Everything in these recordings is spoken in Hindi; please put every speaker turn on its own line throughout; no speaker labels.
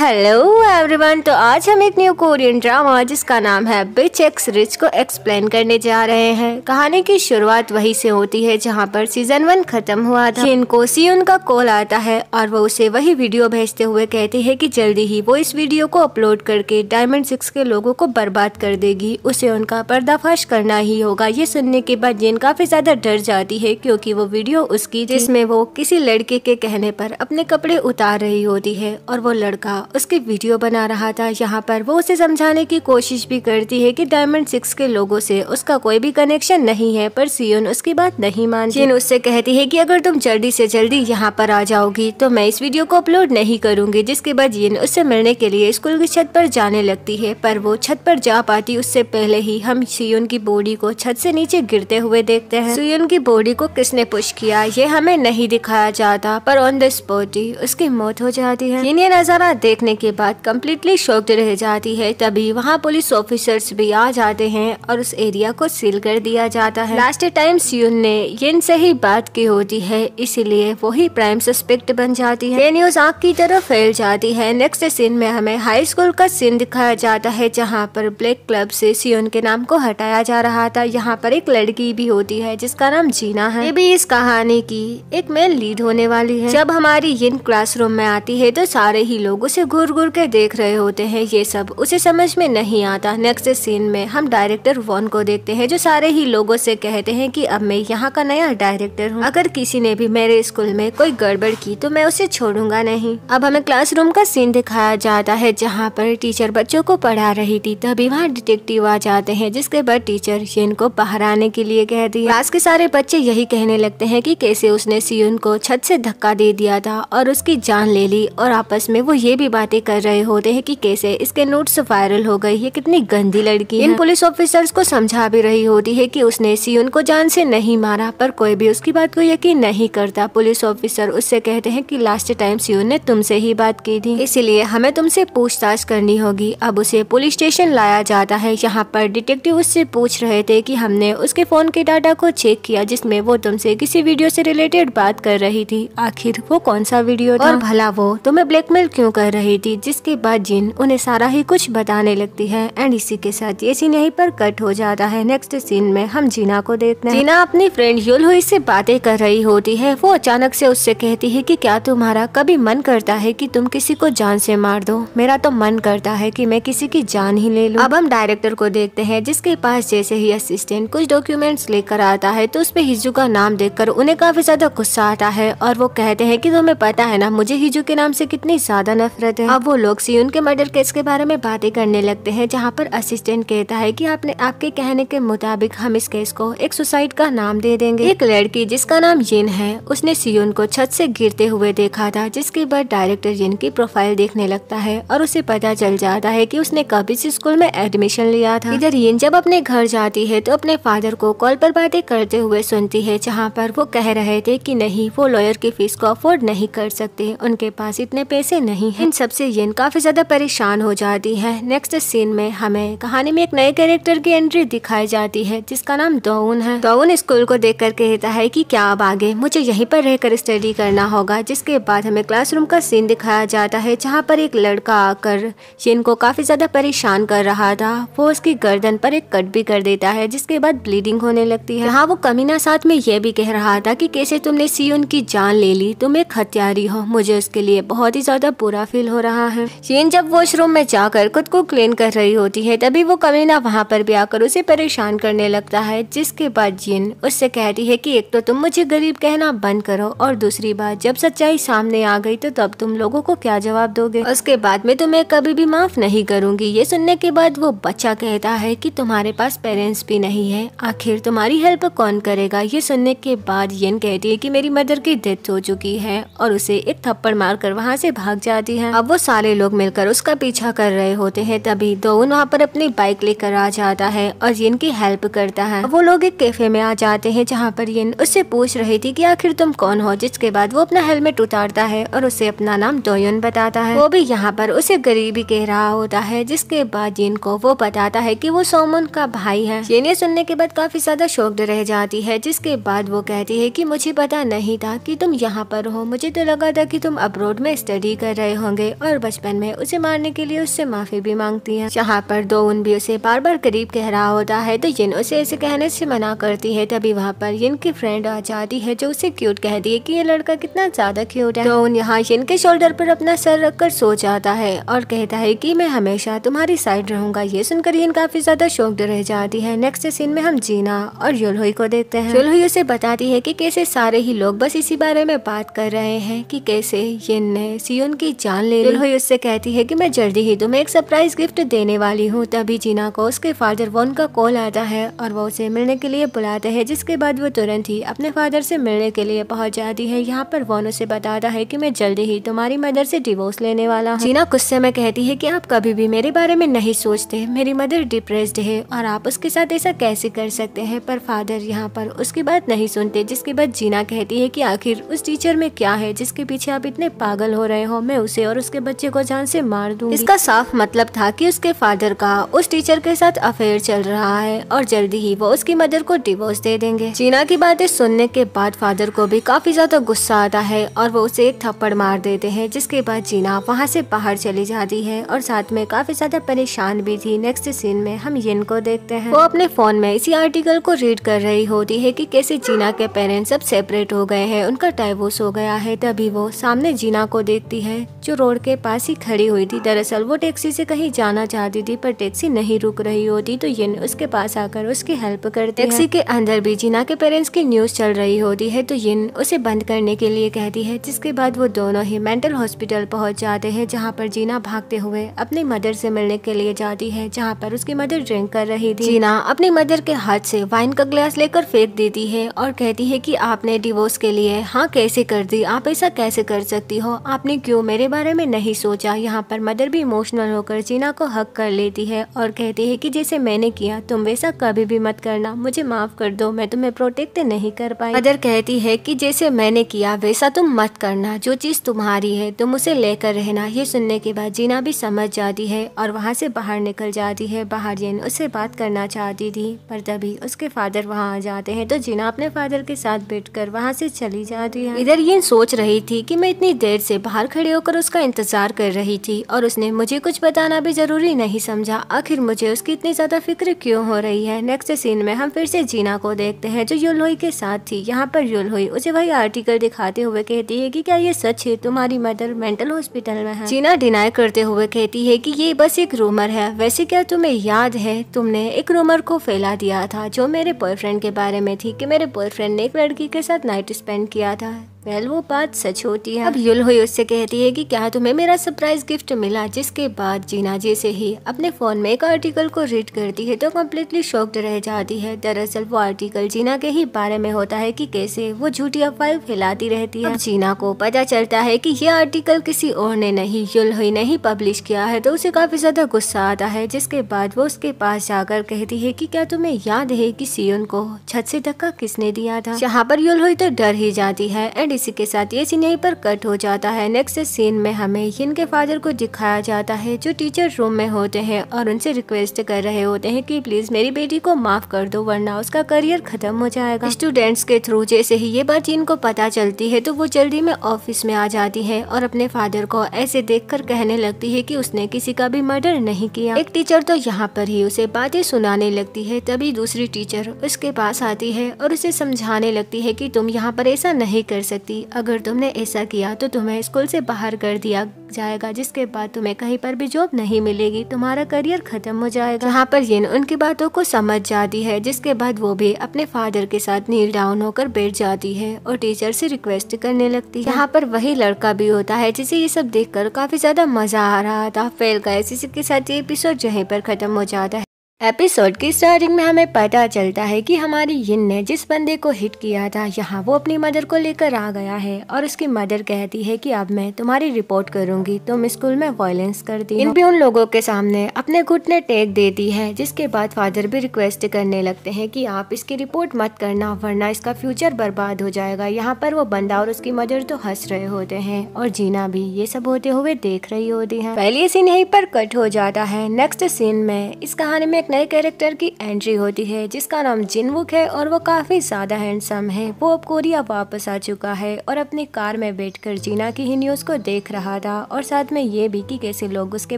Hello everyone. तो आज हम एक न्यू कोरियन ड्रामा जिसका नाम है बिच एक्स रिच को एक्सप्लेन करने जा रहे हैं। कहानी की शुरुआत वहीं से होती है जहां पर सीजन 1 खत्म हुआ था। जिन को सियोन का कॉल आता है और वो उसे वही वीडियो भेजते हुए कहती है कि जल्दी ही वो इस वीडियो को अपलोड करके डायमंड 6 के लोगों को बर्बाद कर देगी, उसे उनका पर्दाफाश करना ही होगा। ये सुनने के बाद जिन काफी ज्यादा डर जाती है क्योंकि वो वीडियो उसकी जिसमें वो किसी लड़के के कहने पर अपने कपड़े उतार रही होती है और वो लड़का उसकी वीडियो बना रहा था। यहाँ पर वो उसे समझाने की कोशिश भी करती है कि डायमंड 6 के लोगों से उसका कोई भी कनेक्शन नहीं है, पर सियोन उसकी बात नहीं मानती। जिन उससे कहती है कि अगर तुम जल्दी से जल्दी यहाँ पर आ जाओगी तो मैं इस वीडियो को अपलोड नहीं करूंगी। जिसके बाद जिन उससे मिलने के लिए स्कूल की छत पर जाने लगती है, पर वो छत पर जा पाती उससे पहले ही हम सियोन की बॉडी को छत से नीचे गिरते हुए देखते हैं। सियोन की बॉडी को किसने पुश किया ये हमें नहीं दिखाया जाता, पर ऑन द स्पॉट ही उसकी मौत हो जाती है। ये नजारा देखने के बाद कम्प्लीटली शॉक्ड रह जाती है। तभी वहाँ पुलिस ऑफिसर्स भी आ जाते हैं और उस एरिया को सील कर दिया जाता है। लास्ट टाइम सियोन ने यिन से ही बात की होती है, इसीलिए वही प्राइम सस्पेक्ट बन जाती है। ये न्यूज आग की तरह फैल जाती है। नेक्स्ट सीन में हमें हाई स्कूल का सीन दिखाया जाता है जहाँ पर ब्लैक क्लब से सियोन के नाम को हटाया जा रहा था। यहाँ पर एक लड़की भी होती है जिसका नाम जीना है। ये भी इस कहानी की एक मेन लीड होने वाली है। जब हमारी यिन क्लासरूम में आती है तो सारे ही लोग उसे घूर घूर के देख रहे होते हैं। ये सब उसे समझ में नहीं आता। नेक्स्ट सीन में हम डायरेक्टर वॉन को देखते हैं जो सारे ही लोगों से कहते हैं कि अब मैं यहाँ का नया डायरेक्टर हूँ। अगर किसी ने भी मेरे स्कूल में कोई गड़बड़ की तो मैं उसे छोड़ूंगा नहीं। अब हमें क्लासरूम का सीन दिखाया जाता है जहाँ पर टीचर बच्चों को पढ़ा रही थी। तभी वहाँ डिटेक्टिव आ जाते हैं जिसके बाद टीचर यिन को बाहर आने के लिए कहती है। क्लास के सारे बच्चे यही कहने लगते हैं कि कैसे उसने सियोन को छत से धक्का दे दिया था और उसकी जान ले ली, और आपस में वो ये भी बातें कर रहे होते हैं कि कैसे इसके नोट्स वायरल हो गए, ये कितनी गंदी लड़की है। इन पुलिस ऑफिसर्स को समझा भी रही होती है कि उसने सियोन को जान से नहीं मारा, पर कोई भी उसकी बात को यकीन नहीं करता। पुलिस ऑफिसर उससे कहते हैं कि लास्ट टाइम सियोन ने तुमसे ही बात की थी, इसीलिए हमें तुमसे पूछताछ करनी होगी। अब उसे पुलिस स्टेशन लाया जाता है। यहाँ पर डिटेक्टिव उससे पूछ रहे थे कि हमने उसके फोन के डाटा को चेक किया जिसमें वो तुमसे किसी वीडियो से रिलेटेड बात कर रही थी, आखिर वो कौन सा वीडियो था और भला वो तुम्हें ब्लैकमेल क्यों कर रही थी। जिसके बाद जिन उन्हें सारा ही कुछ बताने लगती है एंड इसी के साथ ये सीन यहीं पर कट हो जाता है। नेक्स्ट सीन में हम जीना को देखते हैं। जीना अपनी फ्रेंड युलहुई से बातें कर रही होती है। वो अचानक से उससे कहती है कि क्या तुम्हारा कभी मन करता है कि तुम किसी को जान से मार दो? मेरा तो मन करता है कि मैं किसी की जान ही ले लूं। अब हम डायरेक्टर को देखते हैं जिसके पास जैसे ही असिस्टेंट कुछ डॉक्यूमेंट्स लेकर आता है तो उस पे हिजू का नाम देखकर उन्हें काफी ज्यादा गुस्सा आता है और वो कहते हैं कि तुम्हें पता है ना मुझे हिजू के नाम से कितनी ज्यादा नफरत है। अब वो लोग सियोन के मर्डर केस के बारे में बातें करने लगते हैं जहाँ पर असिस्टेंट कहता है कि आपके कहने के मुताबिक हम इस केस को एक सुसाइड का नाम दे देंगे। एक लड़की जिसका नाम यिन है उसने सियोन को छत से गिरते हुए देखा था। जिसके बाद डायरेक्टर यिन की प्रोफाइल देखने लगता है और उसे पता चल जाता है कि उसने कब इस स्कूल में एडमिशन लिया था। इधर यिन जब अपने घर जाती है तो अपने फादर को कॉल पर बातें करते हुए सुनती है जहाँ पर वो कह रहे थे कि नहीं वो लॉयर की फीस को अफोर्ड नहीं कर सकते, उनके पास इतने पैसे नहीं है। इन सबसे यिन काफी ज्यादा परेशान हो जाती है। नेक्स्ट सीन में हमें कहानी में एक नए कैरेक्टर की एंट्री दिखाई जाती है जिसका नाम दोउन है। दोउन स्कूल को देखकर कहता है कि क्या अब आगे मुझे यहीं पर रहकर स्टडी करना होगा। जिसके बाद हमें क्लासरूम का सीन दिखाया जाता है जहाँ पर एक लड़का आकर यिन को काफी ज्यादा परेशान कर रहा था। वो उसकी गर्दन पर एक कट भी कर देता है जिसके बाद ब्लीडिंग होने लगती है। यहाँ वो कमीना साथ में यह भी कह रहा था कि कैसे तुमने सियोन की जान ले ली, तुम एक हत्यारी हो, मुझे उसके लिए बहुत ही ज्यादा बुरा फील हो रहा है। यिन जब वॉशरूम में जाकर खुद को क्लीन कर रही होती है तभी वो कमीना वहाँ पर भी आकर उसे परेशान करने लगता है। जिसके बाद यिन उससे कहती है कि एक तो तुम मुझे गरीब कहना बंद करो और दूसरी बात जब सच्चाई सामने आ गई तो तब तुम लोगों को क्या जवाब दोगे, उसके बाद मैं तुम्हें कभी भी माफ नहीं करूंगी। ये सुनने के बाद वो बच्चा कहता है कि तुम्हारे पास पेरेंट्स भी नहीं है, आखिर तुम्हारी हेल्प कौन करेगा। ये सुनने के बाद यिन कहती है कि मेरी मदर की डेथ हो चुकी है और उसे एक थप्पड़ मारकर वहाँ से भाग जाती है। अब वो सारे लोग मिलकर उसका पीछा कर रहे होते हैं। तभी दोउन वहाँ पर अपनी बाइक लेकर आ जाता है और यिन की हेल्प करता है। वो लोग एक कैफे में आ जाते हैं जहाँ पर यिन उससे पूछ रही थी कि आखिर तुम कौन हो। जिसके बाद वो अपना हेलमेट उतारता है और उसे अपना नाम दोयुन बताता है। वो भी यहाँ पर उसे गरीबी कह रहा होता है। जिसके बाद यिन को वो बताता है कि वो सोमन का भाई है। यिन सुनने के बाद काफी ज्यादा शॉक्ड रह जाती है। जिसके बाद वो कहती है कि मुझे पता नहीं था कि तुम यहाँ पर हो, मुझे तो लगा था कि तुम अब्रॉड में स्टडी कर रहे होंगे और बचपन में उसे मारने के लिए उससे माफी भी मांगती है। जहाँ पर दोन भी उसे बार बार करीब कह रहा होता है तो यिन उसे ऐसे कहने से मना करती है। तभी वहाँ पर यिन की फ्रेंड आ जाती है जो उसे क्यूट कहती है कि ये लड़का कितना ज्यादा क्यूट है। दोन यहाँ यिन के शोल्डर पर अपना सर रखकर सो जाता है और कहता है कि मैं हमेशा तुम्हारी साइड रहूंगा। ये सुनकर यिन काफी ज्यादा शॉक्ड रह जाती है। नेक्स्ट सीन में हम जीना और युलहुई को देखते हैं। युलहुई उसे बताती है कि कैसे सारे ही लोग बस इसी बारे में बात कर रहे हैं कि कैसे यिन ने सियोन की जान ले ली। युलहुई उससे कहती है कि मैं जल्दी ही तुम्हें एक सरप्राइज गिफ्ट देने वाली हूँ। तभी जीना को उसके फादर वॉन का कॉल आता है और वो उसे मिलने के लिए बुलाते हैं, जिसके बाद वो तुरंत ही अपने फादर से मिलने के लिए पहुँच जाती है। यहाँ पर वॉन उसे बताता है कि मैं जल्दी ही तुम्हारी मदर से डिवोर्स लेने वाला हूँ। जीना गुस्से में कहती है कि आप कभी भी मेरे बारे में नहीं सोचते, मेरी मदर डिप्रेस्ड है और आप उसके साथ ऐसा कैसे कर सकते हैं। पर फादर यहाँ पर उसकी बात नहीं सुनते, जिसके बाद जीना कहती है कि आखिर उस टीचर में क्या है जिसके पीछे आप इतने पागल हो रहे हो, मैं उसे और उसके बच्चे को जान से मार दूंगी। इसका साफ मतलब था कि उसके फादर का उस टीचर के साथ अफेयर चल रहा है और जल्दी ही वो उसकी मदर को डिवोर्स दे देंगे। जीना की बातें सुनने के बाद फादर को भी काफी ज्यादा गुस्सा आता है और वो उसे एक थप्पड़ मार देते हैं, जिसके बाद जीना वहाँ से बाहर चली जाती है और साथ में काफी ज्यादा परेशान भी थी। नेक्स्ट सीन में हम यिन को देखते हैं। वो अपने फोन में इसी आर्टिकल को रीड कर रही होती है कि कैसे जीना के पेरेंट्स सब सेपरेट हो गए हैं, उनका डाइवोर्स हो गया है। तभी वो सामने जीना को देखती है जो रोड के पास ही खड़ी हुई थी। दरअसल वो टैक्सी से कहीं जाना चाहती थी पर टैक्सी नहीं रुक रही होती तो यिन उसके पास आकर उसकी हेल्प करती है। टैक्सी के अंदर भी जीना के पेरेंट्स की न्यूज चल रही होती है तो यिन उसे बंद करने के लिए कहती है, जिसके बाद वो दोनों ही मेंटल हॉस्पिटल पहुंच जाते हैं, जहां पर जीना भागते हुए अपनी मदर से मिलने के लिए जाती है, जहां पर उसकी मदर ड्रिंक कर रही थी। जीना अपनी मदर के हाथ से वाइन का ग्लास लेकर फेंक देती है और कहती है कि आपने डिवोर्स के लिए हाँ कैसे कर दी, आप ऐसा कैसे कर सकती हो, आपने क्यों मेरे बारे में नहीं सोचा। यहाँ पर मदर भी इमोशनल होकर जीना को हक कर लेती है और कहती है कि जैसे मैंने किया तुम वैसा कभी भी मत करना, मुझे माफ कर दो, मैं तुम्हें प्रोटेक्ट नहीं कर पाई। मदर कहती है कि जैसे मैंने किया वैसा तुम मत करना, जो चीज तुम्हारी है तुम उसे लेकर रहना। ये सुनने के बाद जीना भी समझ जाती है और वहाँ से बाहर निकल जाती है। बाहर यिन उससे बात करना चाहती थी पर तभी उसके फादर वहाँ आ जाते हैं तो जीना अपने फादर के साथ बैठकर वहाँ से चली जाती है। इधर यिन सोच रही थी कि मैं इतनी देर से बाहर खड़े होकर उसका इंतजार कर रही थी और उसने मुझे कुछ बताना भी जरूरी नहीं समझा, आखिर मुझे उसकी इतनी ज्यादा फिक्र क्यों हो रही है। नेक्स्ट सीन में हम फिर से जीना को देखते हैं जो युलहुई के साथ थी। यहाँ पर युलहुई उसे वही आर्टिकल दिखाते हुए कहती है कि क्या ये सच है, तुम्हारी मदर मेंटल हॉस्पिटल में है। जीना डिनाई करते हुए कहती है कि ये बस एक रूमर है। वैसे क्या तुम्हें याद है तुमने एक रूमर को फैला दिया था जो मेरे बॉयफ्रेंड के बारे में थी कि मेरे बॉयफ्रेंड ने एक लड़की के साथ नाइट स्पेंड किया था। वेल वो बात सच होती है। अब युलहुई उससे कहती है कि क्या तुम्हें मेरा सरप्राइज गिफ्ट मिला, जिसके बाद जीना जैसे ही अपने फोन में एक आर्टिकल को रीड करती है तो कम्प्लीटली शॉक्ड रह जाती है। दरअसल वो आर्टिकल जीना के ही बारे में होता है कि कैसे वो झूठी अफवाह फैलाती रहती है। अब जीना को पता चलता है कि ये आर्टिकल किसी और ने नहीं युलहुई ने ही पब्लिश किया है तो उसे काफी ज्यादा गुस्सा आता है, जिसके बाद वो उसके पास जाकर कहती है कि क्या तुम्हें याद है कि सियोन को छत से धक्का किसने दिया था। यहाँ पर युलहुई तो डर ही जाती है एंड इसी के साथ ये सीन यहीं पर कट हो जाता है। नेक्स्ट सीन में हमें यिन के फादर को दिखाया जाता है जो टीचर रूम में होते हैं और उनसे रिक्वेस्ट कर रहे होते हैं कि प्लीज मेरी बेटी को माफ कर दो वरना उसका करियर खत्म हो जाएगा। स्टूडेंट्स के थ्रू जैसे ही ये बात यिन को पता चलती है तो वो जल्दी में ऑफिस में आ जाती है और अपने फादर को ऐसे देखकर कहने लगती है कि उसने किसी का भी मर्डर नहीं किया। एक टीचर तो यहाँ पर ही उसे बातें सुनाने लगती है, तभी दूसरी टीचर उसके पास आती है और उसे समझाने लगती है कि तुम यहाँ पर ऐसा नहीं कर सकती, अगर तुमने ऐसा किया तो तुम्हें स्कूल से बाहर कर दिया जाएगा, जिसके बाद तुम्हें कहीं पर भी जॉब नहीं मिलेगी, तुम्हारा करियर खत्म हो जाएगा। यहाँ पर यिन उनकी बातों को समझ जाती है, जिसके बाद वो भी अपने फादर के साथ नील डाउन होकर बैठ जाती है और टीचर से रिक्वेस्ट करने लगती है। यहाँ पर वही लड़का भी होता है जिसे ये सब देखकर काफी ज्यादा मजा आ रहा था। फेल गाइस, इसी के साथ ये एपिसोड यहीं पर खत्म हो जाता है। एपिसोड की स्टार्टिंग में हमें पता चलता है कि हमारी यिन ने जिस बंदे को हिट किया था यहाँ वो अपनी मदर को लेकर आ गया है और उसकी मदर कहती है कि अब मैं तुम्हारी रिपोर्ट करूंगी, तुम स्कूल में वायलेंस करती हो। यिन भी उन लोगों के सामने अपने घुटने टेक देती है, जिसके बाद फादर भी रिक्वेस्ट करने लगते हैं कि आप इसकी रिपोर्ट मत करना वरना इसका फ्यूचर बर्बाद हो जाएगा। यहाँ पर वो बंदा और उसकी मदर तो हंस रहे होते हैं और जीना भी ये सब होते हुए देख रही होती है। पहले सीन यहीं पर कट हो जाता है। नेक्स्ट सीन में इस कहानी में एक नए कैरेक्टर की एंट्री होती है जिसका नाम जिनवुक है और वो काफी ज्यादा हैंडसम है। वो अब कोरिया वापस आ चुका है और अपनी कार में बैठकर जीना की ही न्यूज को देख रहा था और साथ में ये भी कि कैसे लोग उसके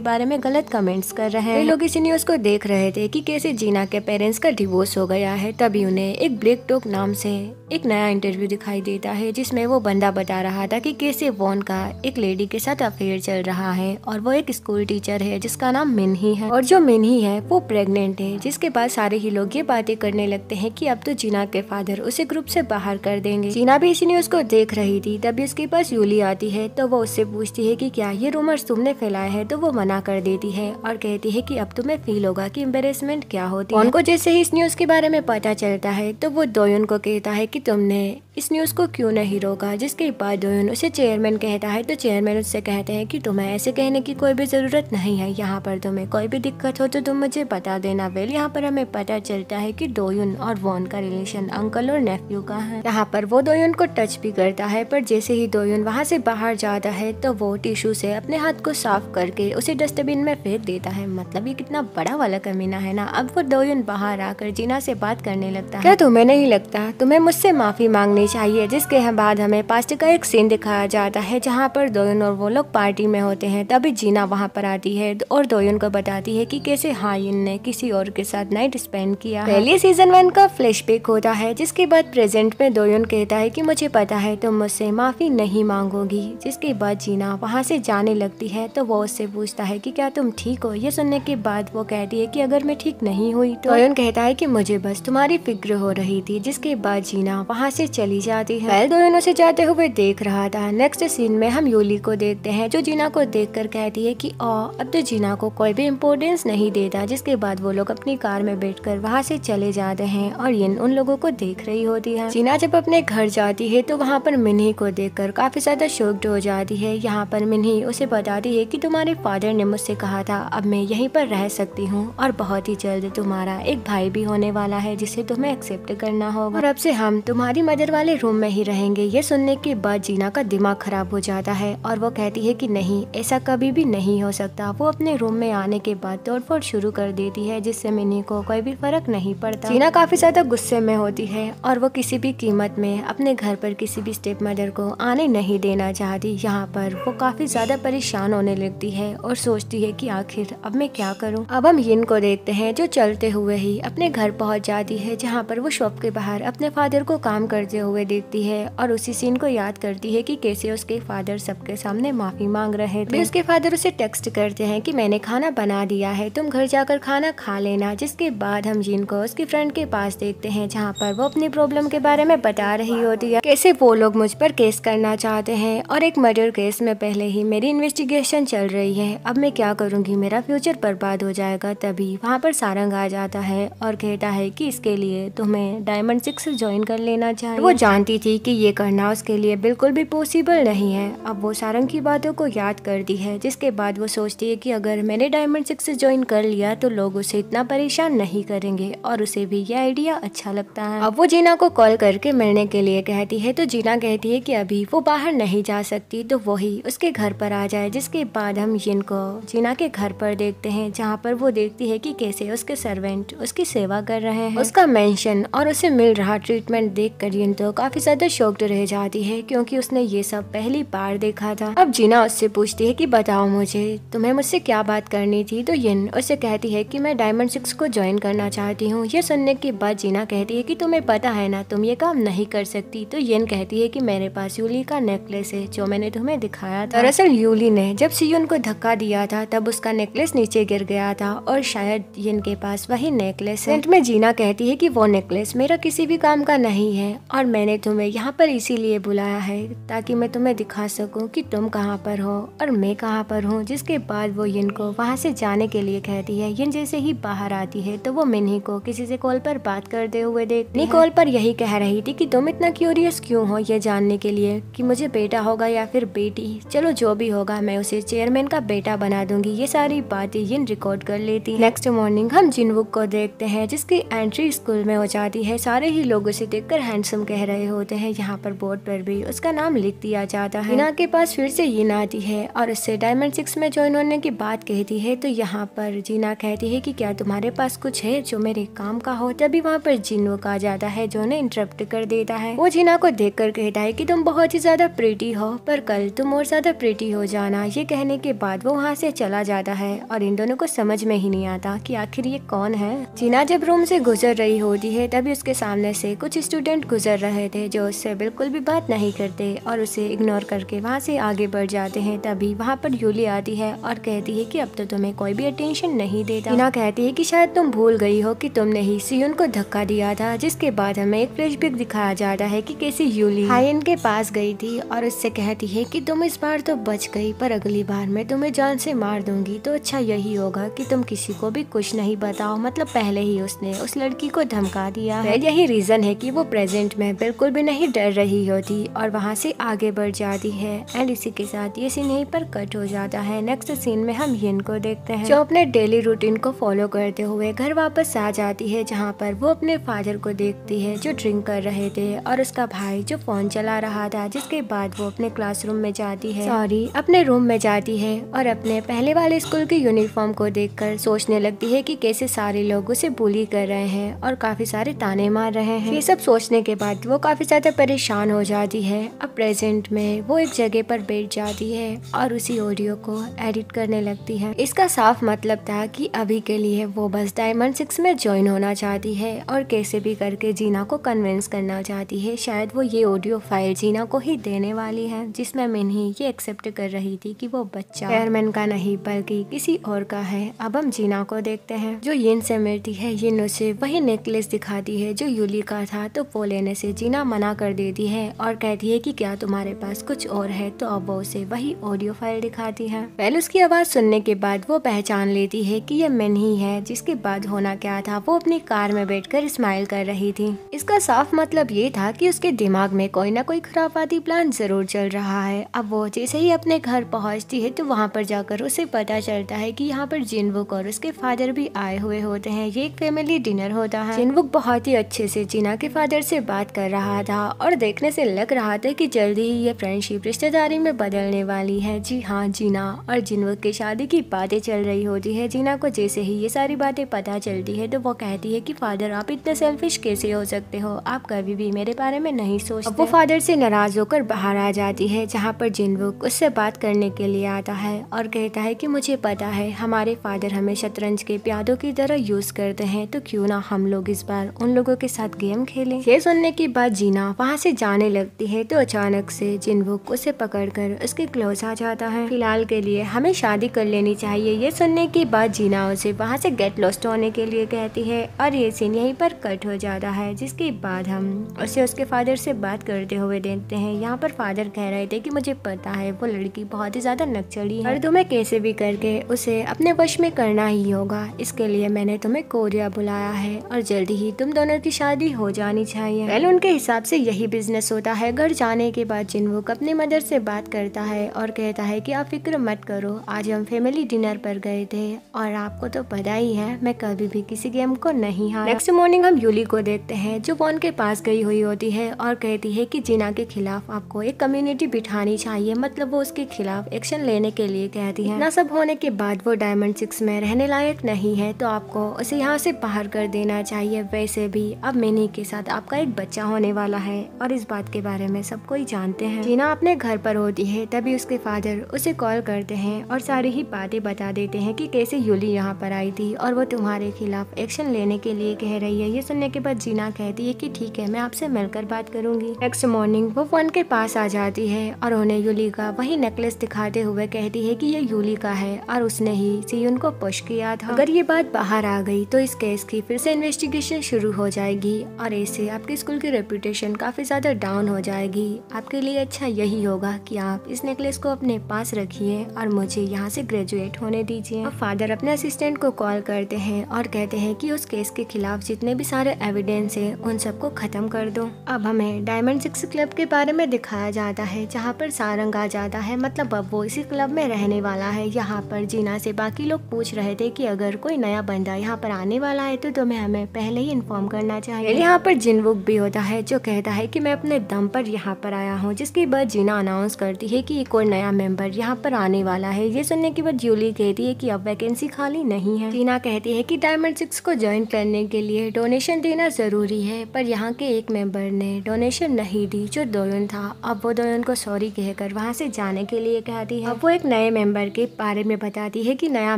बारे में गलत कमेंट्स कर रहे हैं। लोग इस न्यूज को देख रहे थे कि कैसे जीना के पेरेंट्स का डिवोर्स हो गया है। तभी उन्हें एक ब्लैक टॉक नाम से एक नया इंटरव्यू दिखाई देता है जिसमें वो बंदा बता रहा था कि कैसे वॉन का एक लेडी के साथ अफेयर चल रहा है और वो एक स्कूल टीचर है जिसका नाम मिनही है और जो मिनही है वो प्रेग्नेंट है। जिसके बाद सारे ही लोग ये बातें करने लगते हैं कि अब तो जीना के फादर उसे ग्रुप से बाहर कर देंगे। जीना भी इसी न्यूज को देख रही थी। तभी उसके पास यूली आती है तो वो उससे पूछती है कि क्या ये रूमर्स तुमने फैलाए हैं, तो वो मना कर देती है और कहती है कि अब तुम्हें फील होगा कि एम्बेरसमेंट क्या होती है। उनको जैसे ही इस न्यूज के बारे में पता चलता है तो वो दोयुन को कहता है कि तुमने इस न्यूज को क्यों नहीं रोका। जिसके बाद दोयुन उसे चेयरमैन कहता है तो चेयरमैन उससे कहते हैं कि तुम्हें ऐसे कहने की कोई भी जरूरत नहीं है। यहाँ पर तुम्हें कोई भी दिक्कत हो तो तुम मुझे बता देना। वेल यहाँ पर हमें पता चलता है कि दोयुन और वॉन का रिलेशन अंकल और नेफ्यू का है। यहाँ पर वो दोयुन को टच भी करता है पर जैसे ही दोयुन वहाँ से बाहर जाता है तो वो टिश्यू से अपने हाथ को साफ करके उसे डस्टबिन में फेंक देता है। मतलब ये कितना बड़ा वाला कमीना है ना। अब वो दोयुन बाहर आकर जीना से बात करने लगता है। क्या तुम्हें नहीं लगता तुम्हें मुझसे माफी मांगनी चाहिए। जिसके बाद हमें पास्ट का एक सीन दिखाया जाता है जहाँ पर दोयुन और वो लोग पार्टी में होते हैं। तभी जीना वहाँ पर आती है और दोयुन को बताती है कि कैसे हाइन ने किसी और के साथ नाइट स्पेंड किया। पहले सीजन 1 का फ्लैशबैक होता है। जिसके बाद प्रेजेंट में दोयुन कहता है कि मुझे पता है तुम मुझसे माफी नहीं मांगोगी। जिसके बाद जीना वहाँ से जाने लगती है तो वो उससे पूछता है कि क्या तुम ठीक हो। ये सुनने के बाद वो कहती है कि अगर मैं ठीक नहीं हुई तो दोयुन कहता है कि मुझे बस तुम्हारी फिक्र हो रही थी। जिसके बाद जीना वहाँ से चली जाती है। पहले दोयुन उसे जाते हुए देख रहा था। नेक्स्ट सीन में हम यूली को देखते हैं जो जीना को देखकर कहती है कि अब तो जीना को कोई भी इम्पोर्टेंस नहीं देता। जिसके बाद वो लोग अपनी कार में बैठकर वहाँ से चले जाते हैं और यिन उन लोगों को देख रही होती है। जीना जब अपने घर जाती है तो वहाँ पर मिनही को देखकर काफी ज्यादा शॉक्ड हो जाती है। यहाँ पर मिनही उसे बताती है कि तुम्हारे फादर ने मुझसे कहा था अब मैं यहीं पर रह सकती हूँ और बहुत ही जल्द तुम्हारा एक भाई भी होने वाला है जिसे तुम्हें एक्सेप्ट करना होगा और अब से हम तुम्हारी मदर वाले रूम में ही रहेंगे। ये सुनने के बाद जीना का दिमाग खराब हो जाता है और वो कहती है कि नहीं ऐसा कभी भी नहीं हो सकता। वो अपने रूम में आने के बाद तोड़फोड़ शुरू कर देती है जिससे मिनी को कोई भी फर्क नहीं पड़ता। जीना काफी ज्यादा गुस्से में होती है और वो किसी भी कीमत में अपने घर पर किसी भी स्टेप मदर को आने नहीं देना चाहती। यहाँ पर वो काफी ज्यादा परेशान होने लगती है और सोचती है कि आखिर अब मैं क्या करूँ। अब हम यिन को देखते हैं जो चलते हुए ही अपने घर पहुँच जाती है जहाँ पर वो शॉप के बाहर अपने फादर को काम करते हुए देखती है और उसी सीन को याद करती है कि कैसे उसके फादर सबके सामने माफी मांग रहे थे। उसके फादर उसे टेक्स्ट करते हैं कि मैंने खाना बना दिया है तुम घर जाकर खाना खा लेना। जिसके बाद हम जिन को उसकी फ्रेंड के पास देखते हैं जहाँ पर वो अपनी प्रॉब्लम के बारे में बता रही होती है कैसे वो लोग मुझ पर केस करना चाहते हैं और एक मर्डर केस में पहले ही मेरी इन्वेस्टिगेशन चल रही है। अब मैं क्या करूँगी मेरा फ्यूचर बर्बाद हो जाएगा। तभी वहाँ पर सारंग आ जाता है और कहता है कि इसके लिए तुम्हें डायमंड 6 ज्वाइन कर लेना चाहिए। वो जानती थी कि ये करना उसके लिए बिल्कुल भी पॉसिबल नहीं है। अब वो सारंग की बातों को याद करती है। जिसके बाद वो सोचती है कि अगर मैंने डायमंड 6 ज्वाइन कर लिया तो लोग उसे इतना परेशान नहीं करेंगे और उसे भी ये आइडिया अच्छा लगता है। अब वो जीना को कॉल करके मिलने के लिए कहती है तो जीना कहती है कि अभी वो बाहर नहीं जा सकती तो वही उसके घर पर आ जाए। जिसके बाद हम यिन को जीना के घर पर देखते हैं जहाँ पर वो देखती है कि कैसे उसके सर्वेंट उसकी सेवा कर रहे हैं। उसका मेंशन और उसे मिल रहा ट्रीटमेंट देख कर यिन तो काफी ज्यादा शॉक्ड रह जाती है क्योंकि उसने ये सब पहली बार देखा था। अब जीना उससे पूछती है कि बताओ मुझे तुम्हें मुझसे क्या बात करनी थी। तो यिन उससे कहती है कि मैं डायमंड 6 को ज्वाइन करना चाहती हूँ। ये सुनने के बाद जीना कहती है कि तुम्हें पता है ना तुम ये काम नहीं कर सकती। तो यिन कहती है कि मेरे पास यूली का नेकलेस है जो मैंने तुम्हें दिखाया था। दरअसल यूली ने जब सियुन को धक्का दिया था तब उसका नेकलेस नीचे गिर गया था और शायद यिन के पास वही नेकलेस है। में जीना कहती है कि वो नेकलेस मेरा किसी भी काम का नहीं है और मैंने तुम्हें यहाँ पर इसीलिए बुलाया है ताकि मैं तुम्हें दिखा सकूं कि तुम कहाँ पर हो और मैं कहाँ पर हूँ। जिसके बाद वो यिन को वहाँ से जाने के लिए कहती है। यिन जैसे ही बाहर आती है तो वो मिनही को किसी से कॉल पर बात करते हुए देखती है। कॉल पर यही कह रही थी कि तुम इतना क्यूरियस क्यों हो ये जानने के लिए कि मुझे बेटा होगा या फिर बेटी। चलो जो भी होगा मैं उसे चेयरमैन का बेटा बना दूंगी। ये सारी बातें यिन रिकॉर्ड कर लेती है। नेक्स्ट मॉर्निंग हम जिनवुक को देखते हैं जिसकी एंट्री स्कूल में हो जाती है। सारे ही लोग उसे देखकर हैंडसम कह रहे होते हैं। यहाँ पर बोर्ड पर भी उसका नाम लिख दिया जाता है। हिना के पास फिर से यिन आती है और उससे डायमंड 6 में ज्वाइन होने की बात कहती है। तो यहाँ पर जीना कहती है कि क्या तुम्हारे पास कुछ है जो मेरे काम का हो। तभी वहाँ पर जिनवुक आ जाता है जो उन्हें इंटरप्ट कर देता है। वो जीना को देखकर कहता है कि तुम बहुत ही ज्यादा प्रीटी हो, पर कल तुम और ज्यादा प्रीटी हो जाना। ये कहने के बाद वो वहाँ से चला जाता है और इन दोनों को समझ में ही नहीं आता कि आखिर ये कौन है। जीना जब रूम से गुजर रही होती है तभी उसके सामने से कुछ स्टूडेंट गुजर रहे थे जो उससे बिल्कुल भी बात नहीं करते और उसे इग्नोर करके वहाँ से आगे बढ़ जाते हैं। तभी वहाँ पर यूली आती है और कहती है कि अब तो तुम्हें कोई भी अटेंशन नहीं देता। जीना कहती है कि शायद तुम भूल गई हो कि तुमने ही सियुन को धक्का दिया था। जिसके बाद हमें एक फ्लैशबैक दिखाया जाता है कि कैसे यूली हायन के पास गई थी और उससे कहती है कि तुम इस बार तो बच गई, पर अगली बार मैं तुम्हें जान से मार दूंगी। तो अच्छा यही होगा कि तुम किसी को भी कुछ नहीं बताओ। मतलब पहले ही उसने उस लड़की को धमका दिया है। यही रीजन है कि वो प्रेजेंट में बिल्कुल भी नहीं डर रही होती और वहाँ से आगे बढ़ जाती है। एंड इसी के साथ ये सीन यहीं पर कट हो जाता है। नेक्स्ट सीन में हम यिन को देखते हैं जो अपने डेली रूटीन को फॉलो करते हुए घर वापस आ जाती है, जहाँ पर वो अपने फादर को देखती है जो ड्रिंक कर रहे थे और उसका भाई जो फोन चला रहा था। जिसके बाद वो अपने क्लासरूम में जाती है, अपने रूम में जाती है और अपने पहले वाले स्कूल की यूनिफॉर्म को देखकर सोचने लगती है कि कैसे सारे लोग उसे बुली कर रहे हैं और काफी सारे ताने मार रहे हैं। ये सब सोचने के बाद वो काफी ज्यादा परेशान हो जाती है। अब प्रेजेंट में वो एक जगह पर बैठ जाती है और उसी ऑडियो को एडिट करने लगती है। इसका साफ मतलब था कि अभी के लिए वो बस डायमंड 6 में ज्वाइन होना चाहती है और कैसे भी करके जीना को कन्विंस करना चाहती है। शायद वो ये ऑडियो फाइल जीना को ही देने वाली है, जिसमें मिन्ही ये एक्सेप्ट कर रही थी कि वो बच्चा एयरमैन का नहीं बल्कि किसी और का है। अब हम जीना को देखते हैं जो यिन से मिलती है। यिन उसे वही नेकलेस दिखाती है जो यूली का था, तो वो लेने से जीना मना कर देती है और कहती है कि क्या तुम्हारे पास कुछ और है। तो अब वो उसे वही ऑडियो फाइल दिखाती है। पहले उसकी आवाज सुनने के बाद वो पहचान लेती है कि ये मिन्ही है। जिसके बाद होना क्या था, वो अपनी कार में बैठकर स्माइल कर रही थी। इसका साफ मतलब ये था कि उसके दिमाग में कोई ना कोई खुराफाती प्लान जरूर चल रहा है। अब वो जैसे ही अपने घर पहुंचती है तो वहाँ पर जाकर उसे पता चलता है कि यहाँ पर जिनवुक और उसके फादर भी आए हुए होते हैं। ये एक फैमिली डिनर होता है। जिनवुक बहुत ही अच्छे से जीना के फादर से बात कर रहा था और देखने से लग रहा था कि जल्दी ही ये फ्रेंडशिप रिश्तेदारी में बदलने वाली है। जी हाँ, जीना और जिनवुक की शादी की बातें चल रही होती है। जीना को जैसे ही ये सारी बातें पता चलती है तो वो कहती है कि फादर आप इतने सेल्फिश कैसे हो सकते हो, आप कभी भी मेरे बारे में नहीं सोचते। अब वो फादर से नाराज होकर बाहर आ जाती है, जहाँ पर जिनवुक उससे बात करने के लिए आता है और कहता है कि मुझे पता है हमारे फादर हमें शतरंज के प्यादों की तरह यूज करते हैं, तो क्यों ना हम लोग इस बार उन लोगों के साथ गेम खेलें। ये सुनने के बाद जीना वहाँ से जाने लगती है तो अचानक से जिनवुक उसे पकड़कर उसके क्लोज आ जाता है। फिलहाल के लिए हमें शादी कर लेनी चाहिए। ये सुनने के बाद जीना उसे वहाँ से गेट लॉस्ट होने के लिए कहती है और ये सीन यहीं पर कट हो जाता है। जिसके बाद हम उसे उसके फादर से बात करते हुए देखते हैं। यहाँ पर फादर कह रहे थे कि मुझे पता है वो लड़की बहुत ही ज्यादा नकचड़ी है और तुम्हें कैसे भी करके उसे अपने वश में करना ही होगा। इसके लिए मैंने तुम्हें कोरिया बुलाया है और जल्दी ही तुम दोनों की शादी हो जानी चाहिए। पहले उनके हिसाब से यही बिजनेस होता है। घर जाने के बाद जिनवुक अपनी मदर से बात करता है और कहता है कि आप फिक्र मत करो, आज हम फैमिली डिनर पर गए थे और आपको तो पता ही है मैं कभी भी किसी गेम को नहीं हारा। नेक्स्ट मॉर्निंग हम यूली को देखते हैं जो वॉन के पास गई हुई होती है और कहती है कि जीना के खिलाफ आपको एक कम्युनिटी बिठानी चाहिए। मतलब वो उसके खिलाफ एक्शन लेने के लिए कहती है। ना सब होने के बाद वो डायमंड 6 में रहने लायक नहीं है, तो आपको उसे यहाँ से बाहर कर देना चाहिए। वैसे भी अब मिनी के साथ आपका एक बच्चा होने वाला है और इस बात के बारे में सब कोई जानते हैं। जीना अपने घर पर होती है तभी उसके फादर उसे कॉल करते हैं और सारी ही बातें बता देते हैं कि कैसे यूली यहाँ पर आई थी और वो तुम्हारे खिलाफ एक्शन लेने के लिए कह रही है। ये सुनने के बाद जीना कहती है कि ठीक है, मैं आपसे मिलकर बात करूंगी। नेक्स्ट मॉर्निंग वो वन के पास आ जाती है और उन्हें यूली का वही नेकलेस दिखाते हुए कहती है कि ये यूली का है और उसने ही सियुन को पुश किया था। अगर ये बात बाहर आ गई तो इस केस की फिर से इन्वेस्टिगेशन शुरू हो जाएगी और ऐसे आपके स्कूल की रेपुटेशन काफी ज्यादा डाउन हो जाएगी। आपके लिए अच्छा यही होगा कि आप इस नेकलेस को अपने पास रखिए और मुझे यहाँ से ग्रेजुएट होने दीजिए। फादर अपने असिस्टेंट को कॉल करते हैं और कहते हैं कि उस केस के खिलाफ जितने भी सारे एविडेंस है उन सबको खत्म कर दो। अब हमें डायमंड 6 क्लब के बारे में दिखाया जाता है, जहाँ पर सारंग आ जाता है। मतलब अब वो इसी क्लब में रहने वाला है। यहाँ पर जीना से बाकी लोग पूछ रहे थे कि अगर कोई नया बंदा यहाँ पर आने वाला है तो तुम्हें हमें पहले ही इन्फॉर्म करना चाहिए। यहाँ पर जिनवुक भी होता है जो कहता है कि मैं अपने दम पर यहाँ पर आया हूँ। जिसके बाद जीना अनाउंस करती है कि कोई नया मेंबर यहाँ पर आने वाला है। ये सुनने के बाद यूली कहती है कि अब वैकेंसी खाली नहीं है। टीना कहती है कि डायमंड 6 को ज्वाइन करने के लिए डोनेशन देना जरूरी है, पर यहाँ के एक मेंबर ने डोनेशन नहीं दी जो दोयुन था। अब वो दोयुन को सॉरी कहकर वहाँ से जाने के लिए कहती है। अब वो एक नए मेंबर के बारे में बताती है कि नया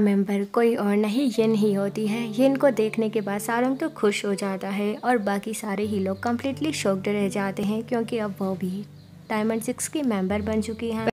मेंबर कोई और नहीं यिन ही होती है। यिन को देखने के बाद सारंग तो खुश हो जाता है और बाकी सारे ही लोग कम्प्लीटली शॉक्ड रह जाते हैं, क्योंकि अब वो भी डायमंड 6 की मेंबर बन चुकी हैं।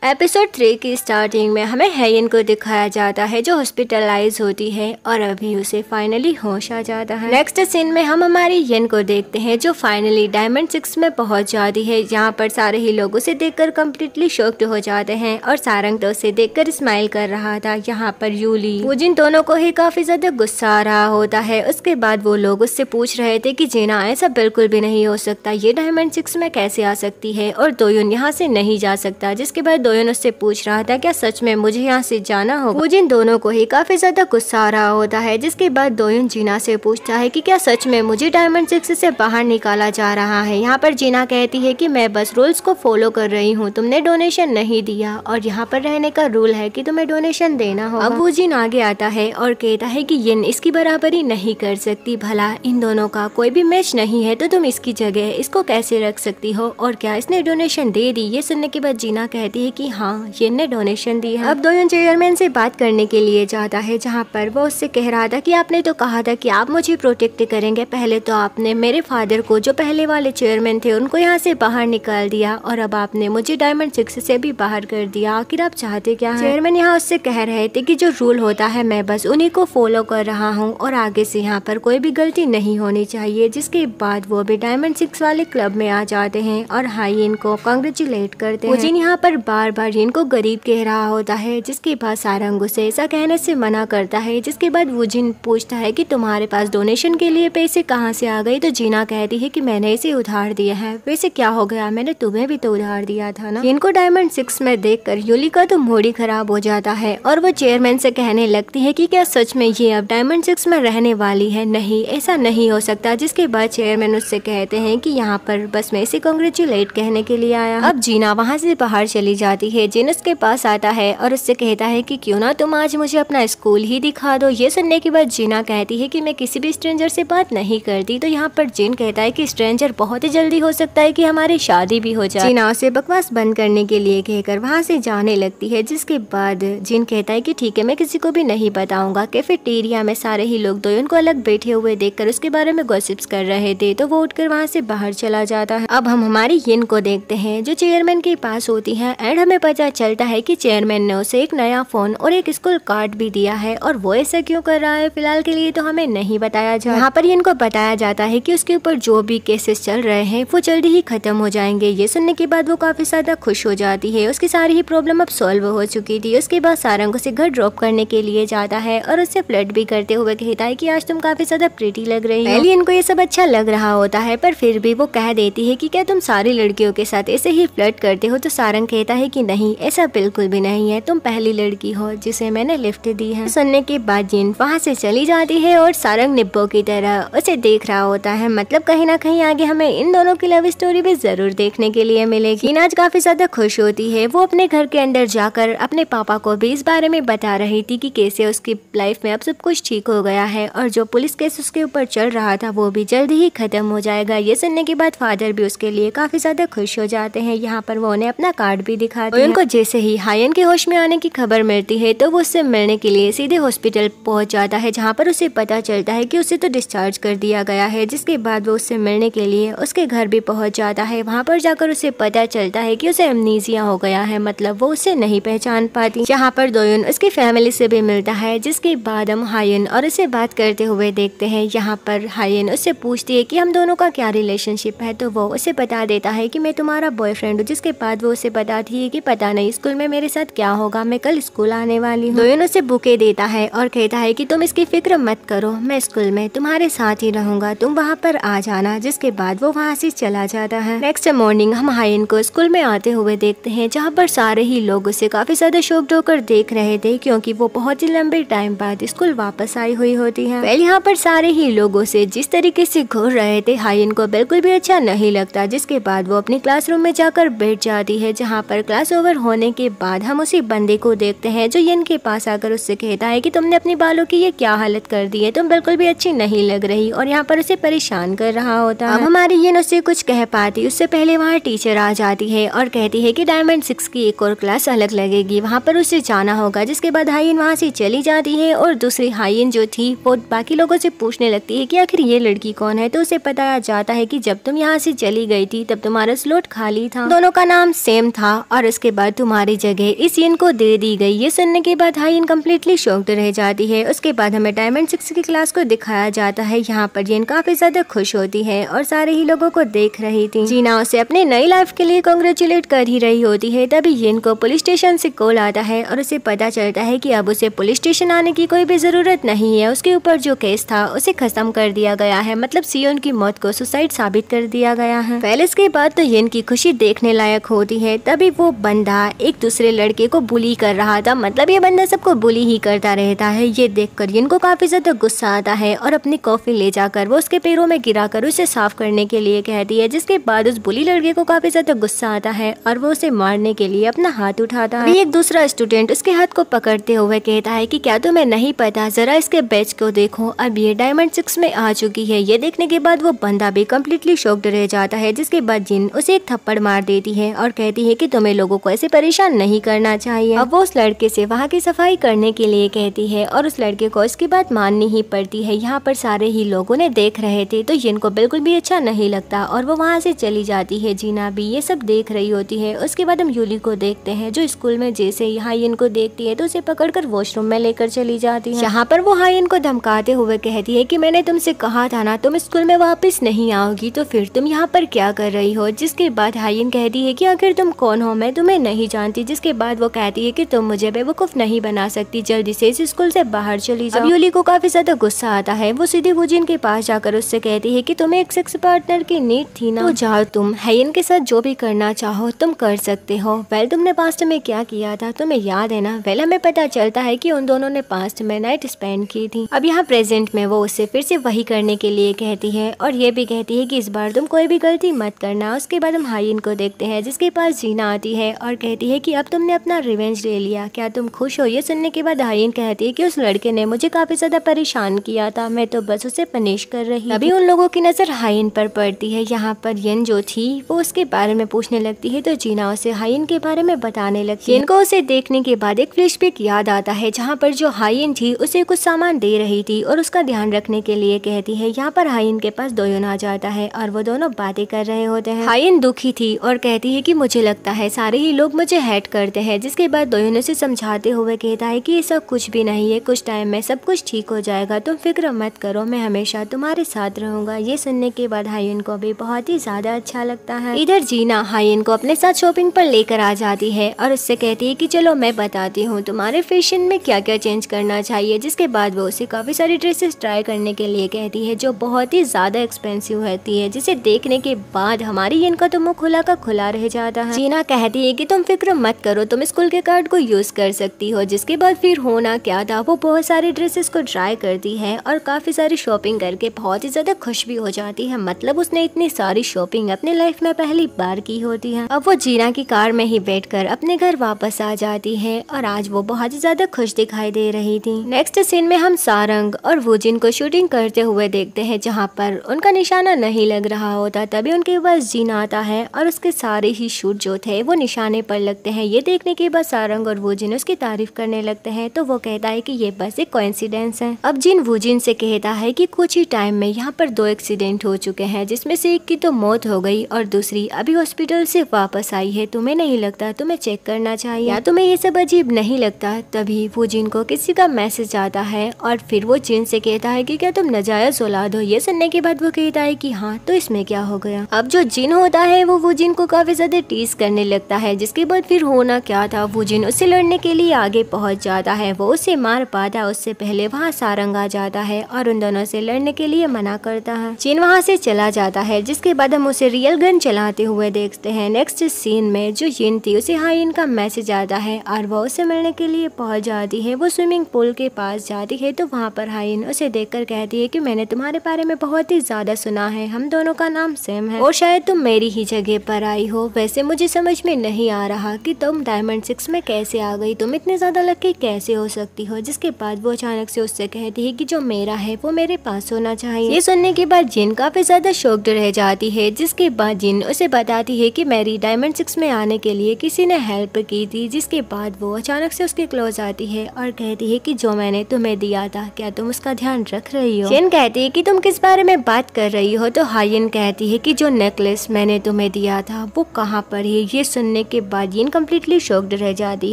एपिसोड 3 की स्टार्टिंग में हमें हेयन को दिखाया जाता है जो हॉस्पिटलाइज होती है और अभी उसे फाइनली होश आ जाता है। नेक्स्ट सीन में हम हमारी यिन को देखते हैं जो फाइनली डायमंड 6 में पहुंच जाती है, जहां पर सारे ही लोग उसे देखकर कम्प्लीटली शॉक्ड हो जाते हैं और सारंग तो उसे देखकर स्माइल कर रहा था। यहाँ पर यूली वुजिन दोनों को ही काफी ज्यादा गुस्सा आ रहा होता है। उसके बाद वो लोग उससे पूछ रहे थे कि जीना ऐसा बिल्कुल भी नहीं हो सकता, ये डायमंड 6 में कैसे आ सकती है और दोयुन यहाँ से नहीं जा सकता। जिसके बाद दोयुन उससे पूछ रहा था क्या सच में मुझे यहाँ से जाना होगा। वुजिन दोनों को ही काफी ज्यादा गुस्सा आ रहा होता है। जिसके बाद दोयुन जीना से पूछता है कि क्या सच में मुझे डायमंड 6 से बाहर निकाला जा रहा है। यहाँ पर जीना कहती है कि मैं बस रूल्स को फॉलो कर रही हूँ, तुमने डोनेशन नहीं दिया और यहाँ पर रहने का रूल है कि तुम्हें डोनेशन देना होगा। अब वुजिन आगे आता है और कहता है कि यिन इसकी बराबरी नहीं कर सकती, भला इन दोनों का कोई भी मैच नहीं है तो तुम इसकी जगह इसको कैसे रख सकती हो और क्या इसने डोनेशन दे दी। ये सुनने के बाद जीना कहती है कि हाँ यिन ने डोनेशन दी है। अब दोयुन चेयरमैन से बात करने के लिए जाता है, जहाँ पर वो उससे कह रहा था कि आपने तो कहा था कि आप मुझे प्रोटेक्ट करेंगे, पहले तो आपने मेरे फादर को जो पहले वाले चेयरमैन थे उनको यहाँ से बाहर निकाल दिया और अब आपने मुझे डायमंड 6 से भी बाहर कर दिया, आखिर आप चाहते क्या हैं? चेयरमैन यहाँ उससे कह रहे थे कि जो रूल होता है मैं बस उन्हीं को फॉलो कर रहा हूँ और आगे से यहाँ पर कोई भी गलती नहीं होनी चाहिए। जिसके बाद वो भी डायमंड 6 वाले क्लब में आ जाते हैं और हाइन को कांग्रेचुलेट करते हैं। वुजिन यहाँ पर बार बार इनको गरीब कह रहा होता है, जिसके बाद सारंग उसे ऐसा कहने से मना करता है। जिसके बाद वुजिन पूछता है कि तुम्हारे पास डोनेशन के लिए पैसे कहाँ से आ गए, तो जीना कहती है कि मैंने इसे उधार दिया है। वैसे क्या हो गया, मैंने तुम्हें भी तो उधार दिया था ना। इनको डायमंड 6 में देखकर यूली का तो मूड ही खराब हो जाता है और वो चेयरमैन से कहने लगती है कि क्या सच में ये अब डायमंड 6 में रहने वाली है। नहीं, ऐसा नहीं हो सकता। जिसके बाद चेयरमैन उससे कहते हैं कि यहाँ पर बस मैं इसे कांग्रेचुलेट कहने के लिए आया। अब जीना वहाँ से बाहर चली जाती है। जिन उसके पास आता है और उससे कहता है कि क्यों ना तुम आज मुझे अपना स्कूल ही दिखा दो। ये सुनने के बाद जीना कहती है कि मैं किसी भी स्ट्रेंजर से बात नहीं करती। तो यहाँ पर जिन कहता है कि स्ट्रेंजर बहुत ही जल्दी हो सकता है कि हमारी शादी भी हो जाए। जीना उसे बकवास बंद करने के लिए कहकर वहाँ से जाने लगती है। जिसके बाद जिन कहता है कि ठीक है मैं किसी को भी नहीं बताऊंगा। कैफेटेरिया में सारे ही लोग दोयुन को अलग बैठे हुए देखकर उसके बारे में गॉसिप्स कर रहे थे, तो वो उठकर वहाँ से बाहर चला जाता है। अब हम हमारी यिन को देखते हैं जो चेयरमैन के पास होती है एंड हमें पता चलता है कि चेयरमैन ने उसे एक नया फोन और एक स्कूल कार्ड भी दिया है और वो ऐसा क्यों कर रहा है फिलहाल के लिए तो हमें नहीं बताया जाए। यहाँ पर इनको बताया जाता है कि उसके ऊपर जो भी केसेस चल रहे हैं वो जल्दी ही खत्म हो जाएंगे। ये सुनने के बाद वो काफी ज्यादा खुश हो जाती है, उसकी सारी ही प्रॉब्लम अब सॉल्व हो चुकी थी। उसके बाद सारंग उसे घर ड्रॉप करने के लिए जाता है और उससे फ्लर्ट भी करते हुए कहता है कि आज तुम काफी ज्यादा प्रीटी लग रही हो। पहले इनको ये सब अच्छा लग रहा होता है पर फिर भी वो कह देती है कि क्या तुम सारी लड़कियों के साथ ऐसे ही फ्लर्ट करते हो। तो सारंग कहता है कि नहीं, ऐसा बिल्कुल भी नहीं है, तुम पहली लड़की हो जिसे मैंने लिफ्ट दी है। सुनने के बाद जिन वहाँ से चली जाती है और सारंग निब्बो की तरह उसे देख रहा होता है। मतलब कहीं ना कहीं आगे हमें इन दोनों की लव स्टोरी भी जरूर देखने के लिए मिलेगी। आज काफी ज्यादा खुश होती है। वो अपने घर के अंदर जाकर अपने पापा को भी इस बारे में बता रही थी कि कैसे उसकी लाइफ में अब सब कुछ ठीक हो गया है और जो पुलिस केस उसके ऊपर चल रहा था वो भी जल्दी ही खत्म हो जाएगा। ये सुनने के बाद फादर भी उसके लिए काफी ज्यादा खुश हो जाते हैं। यहाँ पर वो उन्हें अपना कार्ड भी दिखाते हैं। उनको जैसे ही हायन के होश में आने की खबर मिलती है तो वो उससे मिलने के लिए सीधे हॉस्पिटल पहुंच जाता है, जहाँ पर उसे पता चलता है कि उसे तो डिस्चार्ज कर दिया गया है। जिसके बाद वो उससे मिलने के लिए उसके घर भी पहुंच जाता है। वहाँ पर जाकर उसे पता चलता है कि उसे एमनीजिया हो गया है, मतलब वो उसे नहीं पहचान पाती। यहाँ पर दोयुन उसकी फैमिली से भी मिलता है। जिसके बाद हम हायन और उसे बात करते हुए देखते हैं। यहाँ पर हायन उससे पूछती है कि हम दोनों का क्या रिलेशनशिप है, तो वो उसे बता देता है कि मैं तुम्हारा बॉयफ्रेंड हूँ। जिसके बाद वो उसे बताती है कि पता नहीं स्कूल में मेरे साथ क्या होगा, मैं कल स्कूल आने वाली हूँ। दोयुन उसे बुके देता है और कहता है कि तुम इसकी फिक्र मत करो, मैं स्कूल में तुम्हारे साथ ही रहूंगा, तुम वहाँ पर आ जाना। जिसके बाद वो वहाँ से चला जाता है। नेक्स्ट मॉर्निंग हम हायन को स्कूल में आते हुए देखते हैं, जहाँ पर सारे ही लोग उसे काफी ज्यादा शॉक्ड होकर देख रहे थे क्योंकि वो बहुत ही लंबे टाइम बाद स्कूल वापस आई हुई होती है। पहले यहाँ पर सारे ही लोगों से जिस तरीके से घूर रहे थे हायन को बिल्कुल भी अच्छा नहीं लगता। जिसके बाद वो अपनी क्लासरूम में जाकर बैठ जाती है, जहाँ पर क्लास ओवर होने के बाद हम उसी बंदे को देखते हैं जो यिन के पास आकर उससे कहता है कि तुमने अपनी बालों की ये क्या हालत कर दी है, तुम बिल्कुल भी अच्छी नहीं लग रही, और यहाँ पर उसे परेशान कर रहा होता है। अब हमारी यिन उससे कुछ कह पाती उससे पहले वहाँ टीचर आ जाती है और कहती है कि डायमंड 6 की एक और क्लास अलग लगेगी, वहाँ पर उसे जाना होगा। जिसके बाद हाइन वहाँ से चली जाती है और दूसरी हाइन जो थी वो बाकी लोगों से पूछने लगती है कि आखिर ये लड़की कौन है। तो उसे बताया जाता है कि जब तुम यहाँ से चली गई थी तब तुम्हारा स्लॉट खाली था, दोनों का नाम सेम था और उसके बाद तुम्हारी जगह इस यिन को दे दी गई। ये सुनने के बाद हाइन कम्प्लीटली शॉक्ड रह जाती है। उसके बाद हमें डायमंड 6 की क्लास को दिखाया जाता है। यहाँ पर यिन काफी ज्यादा खुश होती है और सारे ही लोगों को देख रही थी। जीना उसे अपनी नई लाइफ के लिए कांग्रेचुलेट कर ही रही होती है। तभी यिन को पुलिस स्टेशन से कॉल आता है और उसे पता चलता है कि अब उसे पुलिस स्टेशन आने की कोई भी जरूरत नहीं है, उसके ऊपर जो केस था उसे खत्म कर दिया गया है, मतलब सियोन की मौत को सुसाइड साबित कर दिया गया है। पहले इसके बाद तो यिन की खुशी देखने लायक होती है। तभी वो बंदा एक दूसरे लड़के को बुली कर रहा था, मतलब ये बंदा सबको बुली ही करता रहता है। ये देखकर यिन को काफी ज्यादा गुस्सा आता है और अपनी कॉफी ले जाकर वो उसके पैरों में गिराकर उसे साफ करने के लिए कहती है। जिसके बाद उस बुली लड़के को काफी ज्यादा गुस्सा आता है और वो उसे मारने के लिए अपना हाथ उठाता है। एक दूसरा स्टूडेंट उसके हाथ को पकड़ते हुए कहता है कि क्या तुम्हें नहीं पता, जरा इसके बैच को देखो, अब ये डायमंड 6 में आ चुकी है। ये देखने के बाद वो बंदा भी कम्प्लीटली शॉक्ड रह जाता है। जिसके बाद जिन उसे एक थप्पड़ मार देती है और कहती है कि तुम्हें लोगों को ऐसे परेशान नहीं करना चाहिए। अब वो उस लड़के से वहाँ की सफाई करने के लिए कहती है और उस लड़के को इसकी बात माननी ही पड़ती है। यहाँ पर सारे ही लोगों ने देख रहे थे तो जिन को बिल्कुल भी अच्छा नहीं लगता और वो वहाँ से चली जाती है। जीना भी ये सब देख रही होती है। उसके बाद हम यूली को देखते हैं जो स्कूल में जैसे ही हाइन को देखती है तो उसे पकड़कर वॉशरूम में लेकर चली जाती है। यहाँ पर वो हाइन को धमकाते हुए कहती है कि मैंने तुमसे कहा था ना तुम स्कूल में वापस नहीं आओगी, तो फिर तुम यहाँ पर क्या कर रही हो। जिसके बाद हाइन कहती है कि आखिर तुम कौन हो, मैं तुम्हें नहीं जानती। जिसके बाद वो कहती है कि तुम मुझे बेवकूफ नहीं बना सकती, जल्दी से इस स्कूल से बाहर चली जाओ। अब यूली को काफी ज्यादा गुस्सा आता है। वो सीधे वूजिन के पास जाकर उससे कहती है कि तुम्हें एक सेक्स पार्टनर की नीड थी ना, तो जाओ तुम हाइन के साथ जो भी करना चाहो तुम कर सकते हो। वेल तुमने पास्ट में क्या किया था तुम्हें याद है ना। वेल हमें पता चलता है कि उन दोनों ने पास्ट में नाइट स्पेंड की थी। अब यहाँ प्रेजेंट में वो उससे फिर से वही करने के लिए कहती है और ये भी कहती है कि इस बार तुम कोई भी गलती मत करना। उसके बाद हम हाइन को देखते हैं जिसके पास जीना आती है और कहती है कि अब तुमने अपना रिवेंज ले लिया, क्या तुम खुश हो। ये सुनने के बाद हाइन कहती है कि उस लड़के ने मुझे काफी ज्यादा परेशान किया था, मैं तो बस उसे पनिश कर रही। अभी उन लोगों की नजर हाइन पर पड़ती है। यहाँ पर यन जो थी वो उसके बारे में पूछने लगती है तो जीना उसे हाइन के बारे में बताने लगती है। यन को उसे देखने के बाद एक फ्लैशबैक याद आता है जहाँ पर जो हाइन थी उसे कुछ सामान दे रही थी और उसका ध्यान रखने के लिए कहती है। यहाँ पर हाइन के पास दोयोन आ जाता है और वो दोनों बातें कर रहे होते हैं। हाइन दुखी थी और कहती है कि मुझे लगता है सारे ही लोग मुझे हेट करते हैं। जिसके बाद दोयोन उसे समझाते हुए कहता है कि ये सब कुछ भी नहीं है, कुछ टाइम में सब कुछ ठीक हो जाएगा, तुम फिक्र मत करो, मैं हमेशा तुम्हारे साथ रहूंगा। ये सुनने के बाद हाइन को भी बहुत ही ज्यादा अच्छा लगता है। इधर जीना हाइन को अपने साथ शॉपिंग पर लेकर आ जाती है और उससे कहती है कि चलो मैं बताती हूँ तुम्हारे फैशन में क्या क्या चेंज करना चाहिए। जिसके बाद वो उसे काफी सारी ड्रेसेस ट्राई करने के लिए कहती है जो बहुत ही ज्यादा एक्सपेंसिव होती है, जिसे देखने के बाद हमारी यन का तो मुँह खुला का खुला रह जाता है। जीना कहती है कि तुम फिक्र मत करो, तुम स्कूल के कार्ड को यूज कर सकती हो। जिसके बाद फिर होना क्या था, वो बहुत सारी ड्रेसेस को ट्राई करती है और काफी सारी शॉपिंग करके बहुत ही ज्यादा खुश भी हो जाती है, मतलब उसने इतनी सारी शॉपिंग अपने लाइफ में पहली बार की होती है। अब वो जीना की कार में ही बैठकर अपने घर वापस आ जाती है और आज वो बहुत ही ज्यादा खुश दिखाई दे रही थी। नेक्स्ट सीन में हम सारंग और वूजिन को शूटिंग करते हुए देखते हैं जहाँ पर उनका निशाना नहीं लग रहा होता। तभी उनके पास जीना आता है और उसके सारे ही शूट जो थे वो निशाने पर लगते हैं। ये देखने के बाद सारंग और वूजिन उसकी तारीफ करने लगते हैं तो वो कहता है कि ये बस एक कोइंसिडेंस है। अब जिन वूजिन से कहता है कि कुछ ही टाइम में यहाँ पर 2 एक्सीडेंट हो चुके हैं जिसमें से एक की तो मौत हो गई और दूसरी अभी हॉस्पिटल से वापस आई है, तुम्हें नहीं लगता तुम्हें चेक करना चाहिए, या तुम्हें ये सब अजीब नहीं लगता। तभी वूजिन को किसी का मैसेज आता है और फिर वो जिन से कहता है कि क्या तुम नाजायज औलाद हो। ये सुनने के बाद वो कहता है कि हाँ, तो इसमें क्या हो गया। अब जो जिन होता है वो वूजिन को काफी ज्यादा टीज करने लगता है। जिसके बाद फिर होना क्या था, वूजिन उससे लड़ने के लिए आगे पहुंच जाता है। वो उसे मार पाता उससे पहले वहाँ सारंग आ जाता है और उन दोनों से लड़ने के लिए मना करता है। जिन वहाँ से चला जाता है जिसके बाद हम उसे रियल गन चलाते हुए देखते हैं। नेक्स्ट सीन में जो जिन थी उसे हाइन का मैसेज आता है और वो उसे मिलने के लिए पहुंच जाती है। वो स्विमिंग पूल के पास जाती है तो वहाँ पर हाइन उसे देखकर कहती है कि मैंने तुम्हारे बारे में बहुत ही ज्यादा सुना है, हम दोनों का नाम सेम है और शायद तुम मेरी ही जगह पर आई हो। वैसे मुझे समझ में नहीं आ रहा कि तुम डायमंड 6 में कैसे आ गई, तुम इतने ज्यादा लकी कैसे हो सकती हो। जिसके बाद वो अचानक से उससे कहती है कि जो मेरा है वो मेरे पास होना चाहिए। ये सुनने के बाद जिन काफी ज्यादा शॉक्ड रह जाती है। जिसके बाद जिन उसे बताती है कि मेरी डायमंड 6 में आने के लिए किसी ने हेल्प की थी। जिसके बाद वो अचानक से उसके क्लोज आती है और कहती है कि जो मैंने तुम्हें दिया था क्या तुम उसका ध्यान रख रही हो। जिन कहती है कि तुम किस बारे में बात कर रही हो। तो हायन कहती है कि जो नेकलेस मैंने तुम्हें दिया था वो कहाँ पर है। ये सुनने के बाद जिन कम्प्लीटली शॉक्ड रह जाती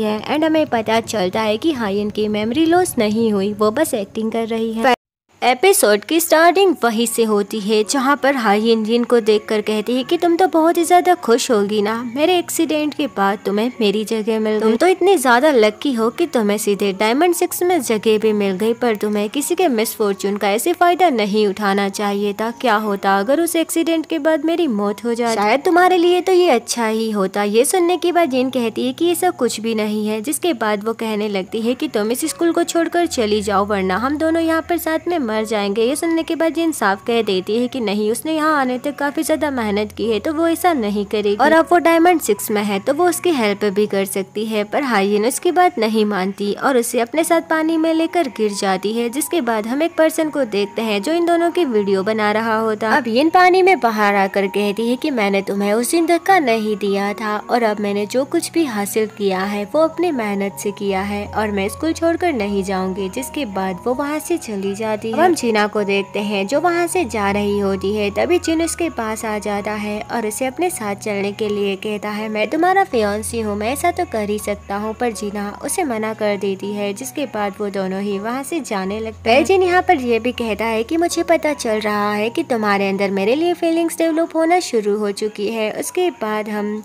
है एंड हमें पता चलता है कि हायन की मेमोरी लॉस नहीं हुई, वो बस एक्टिंग कर रही है। एपिसोड की स्टार्टिंग वहीं से होती है जहां पर हायन जिन को देखकर कहती है कि तुम तो बहुत ही ज्यादा खुश होगी ना, मेरे एक्सीडेंट के बाद तुम्हें मेरी जगह मिल गई। तुम तो इतनी ज्यादा लकी हो कि तुम्हें सीधे डायमंड 6 में जगह भी मिल गई, पर तुम्हें किसी के मिसफॉर्चून का ऐसे फायदा नहीं उठाना चाहिए था। क्या होता अगर उस एक्सीडेंट के बाद मेरी मौत हो जाए, शायद तुम्हारे लिए तो ये अच्छा ही होता। ये सुनने के बाद जिन कहती है कि ये सब कुछ भी नहीं है। जिसके बाद वो कहने लगती है कि तुम इस स्कूल को छोड़कर चली जाओ वरना हम दोनों यहाँ पर साथ में मर जाएंगे। ये सुनने के बाद जिन साफ कह देती है कि नहीं, उसने यहाँ आने तक काफी ज्यादा मेहनत की है तो वो ऐसा नहीं करेगी, और अब वो डायमंड 6 में है तो वो उसकी हेल्प भी कर सकती है। पर हायन उसकी बात नहीं मानती और उसे अपने साथ पानी में लेकर गिर जाती है। जिसके बाद हम एक पर्सन को देखते हैं जो इन दोनों की वीडियो बना रहा होता। अब इन पानी में बाहर आकर कहती है कि मैंने तुम्हें उस दिन धक्का नहीं दिया था और अब मैंने जो कुछ भी हासिल किया है वो अपनी मेहनत से किया है और मैं स्कूल छोड़कर नहीं जाऊंगी। जिसके बाद वो वहाँ से चली जाती है। हम जिना को देखते हैं जो वहाँ से जा रही होती है। तभी जिन उसके पास आ जाता है और उसे अपने साथ चलने के लिए कहता है मैं तुम्हारा फियांसी हूँ, मैं ऐसा तो कर ही सकता हूँ। पर जिना उसे मना कर देती है। जिसके बाद वो दोनों ही वहाँ से जाने लगते हैं। जिन यहाँ पर ये भी कहता है कि मुझे पता चल रहा है कि तुम्हारे अंदर मेरे लिए फीलिंग्स डेवलप होना शुरू हो चुकी है। उसके बाद हम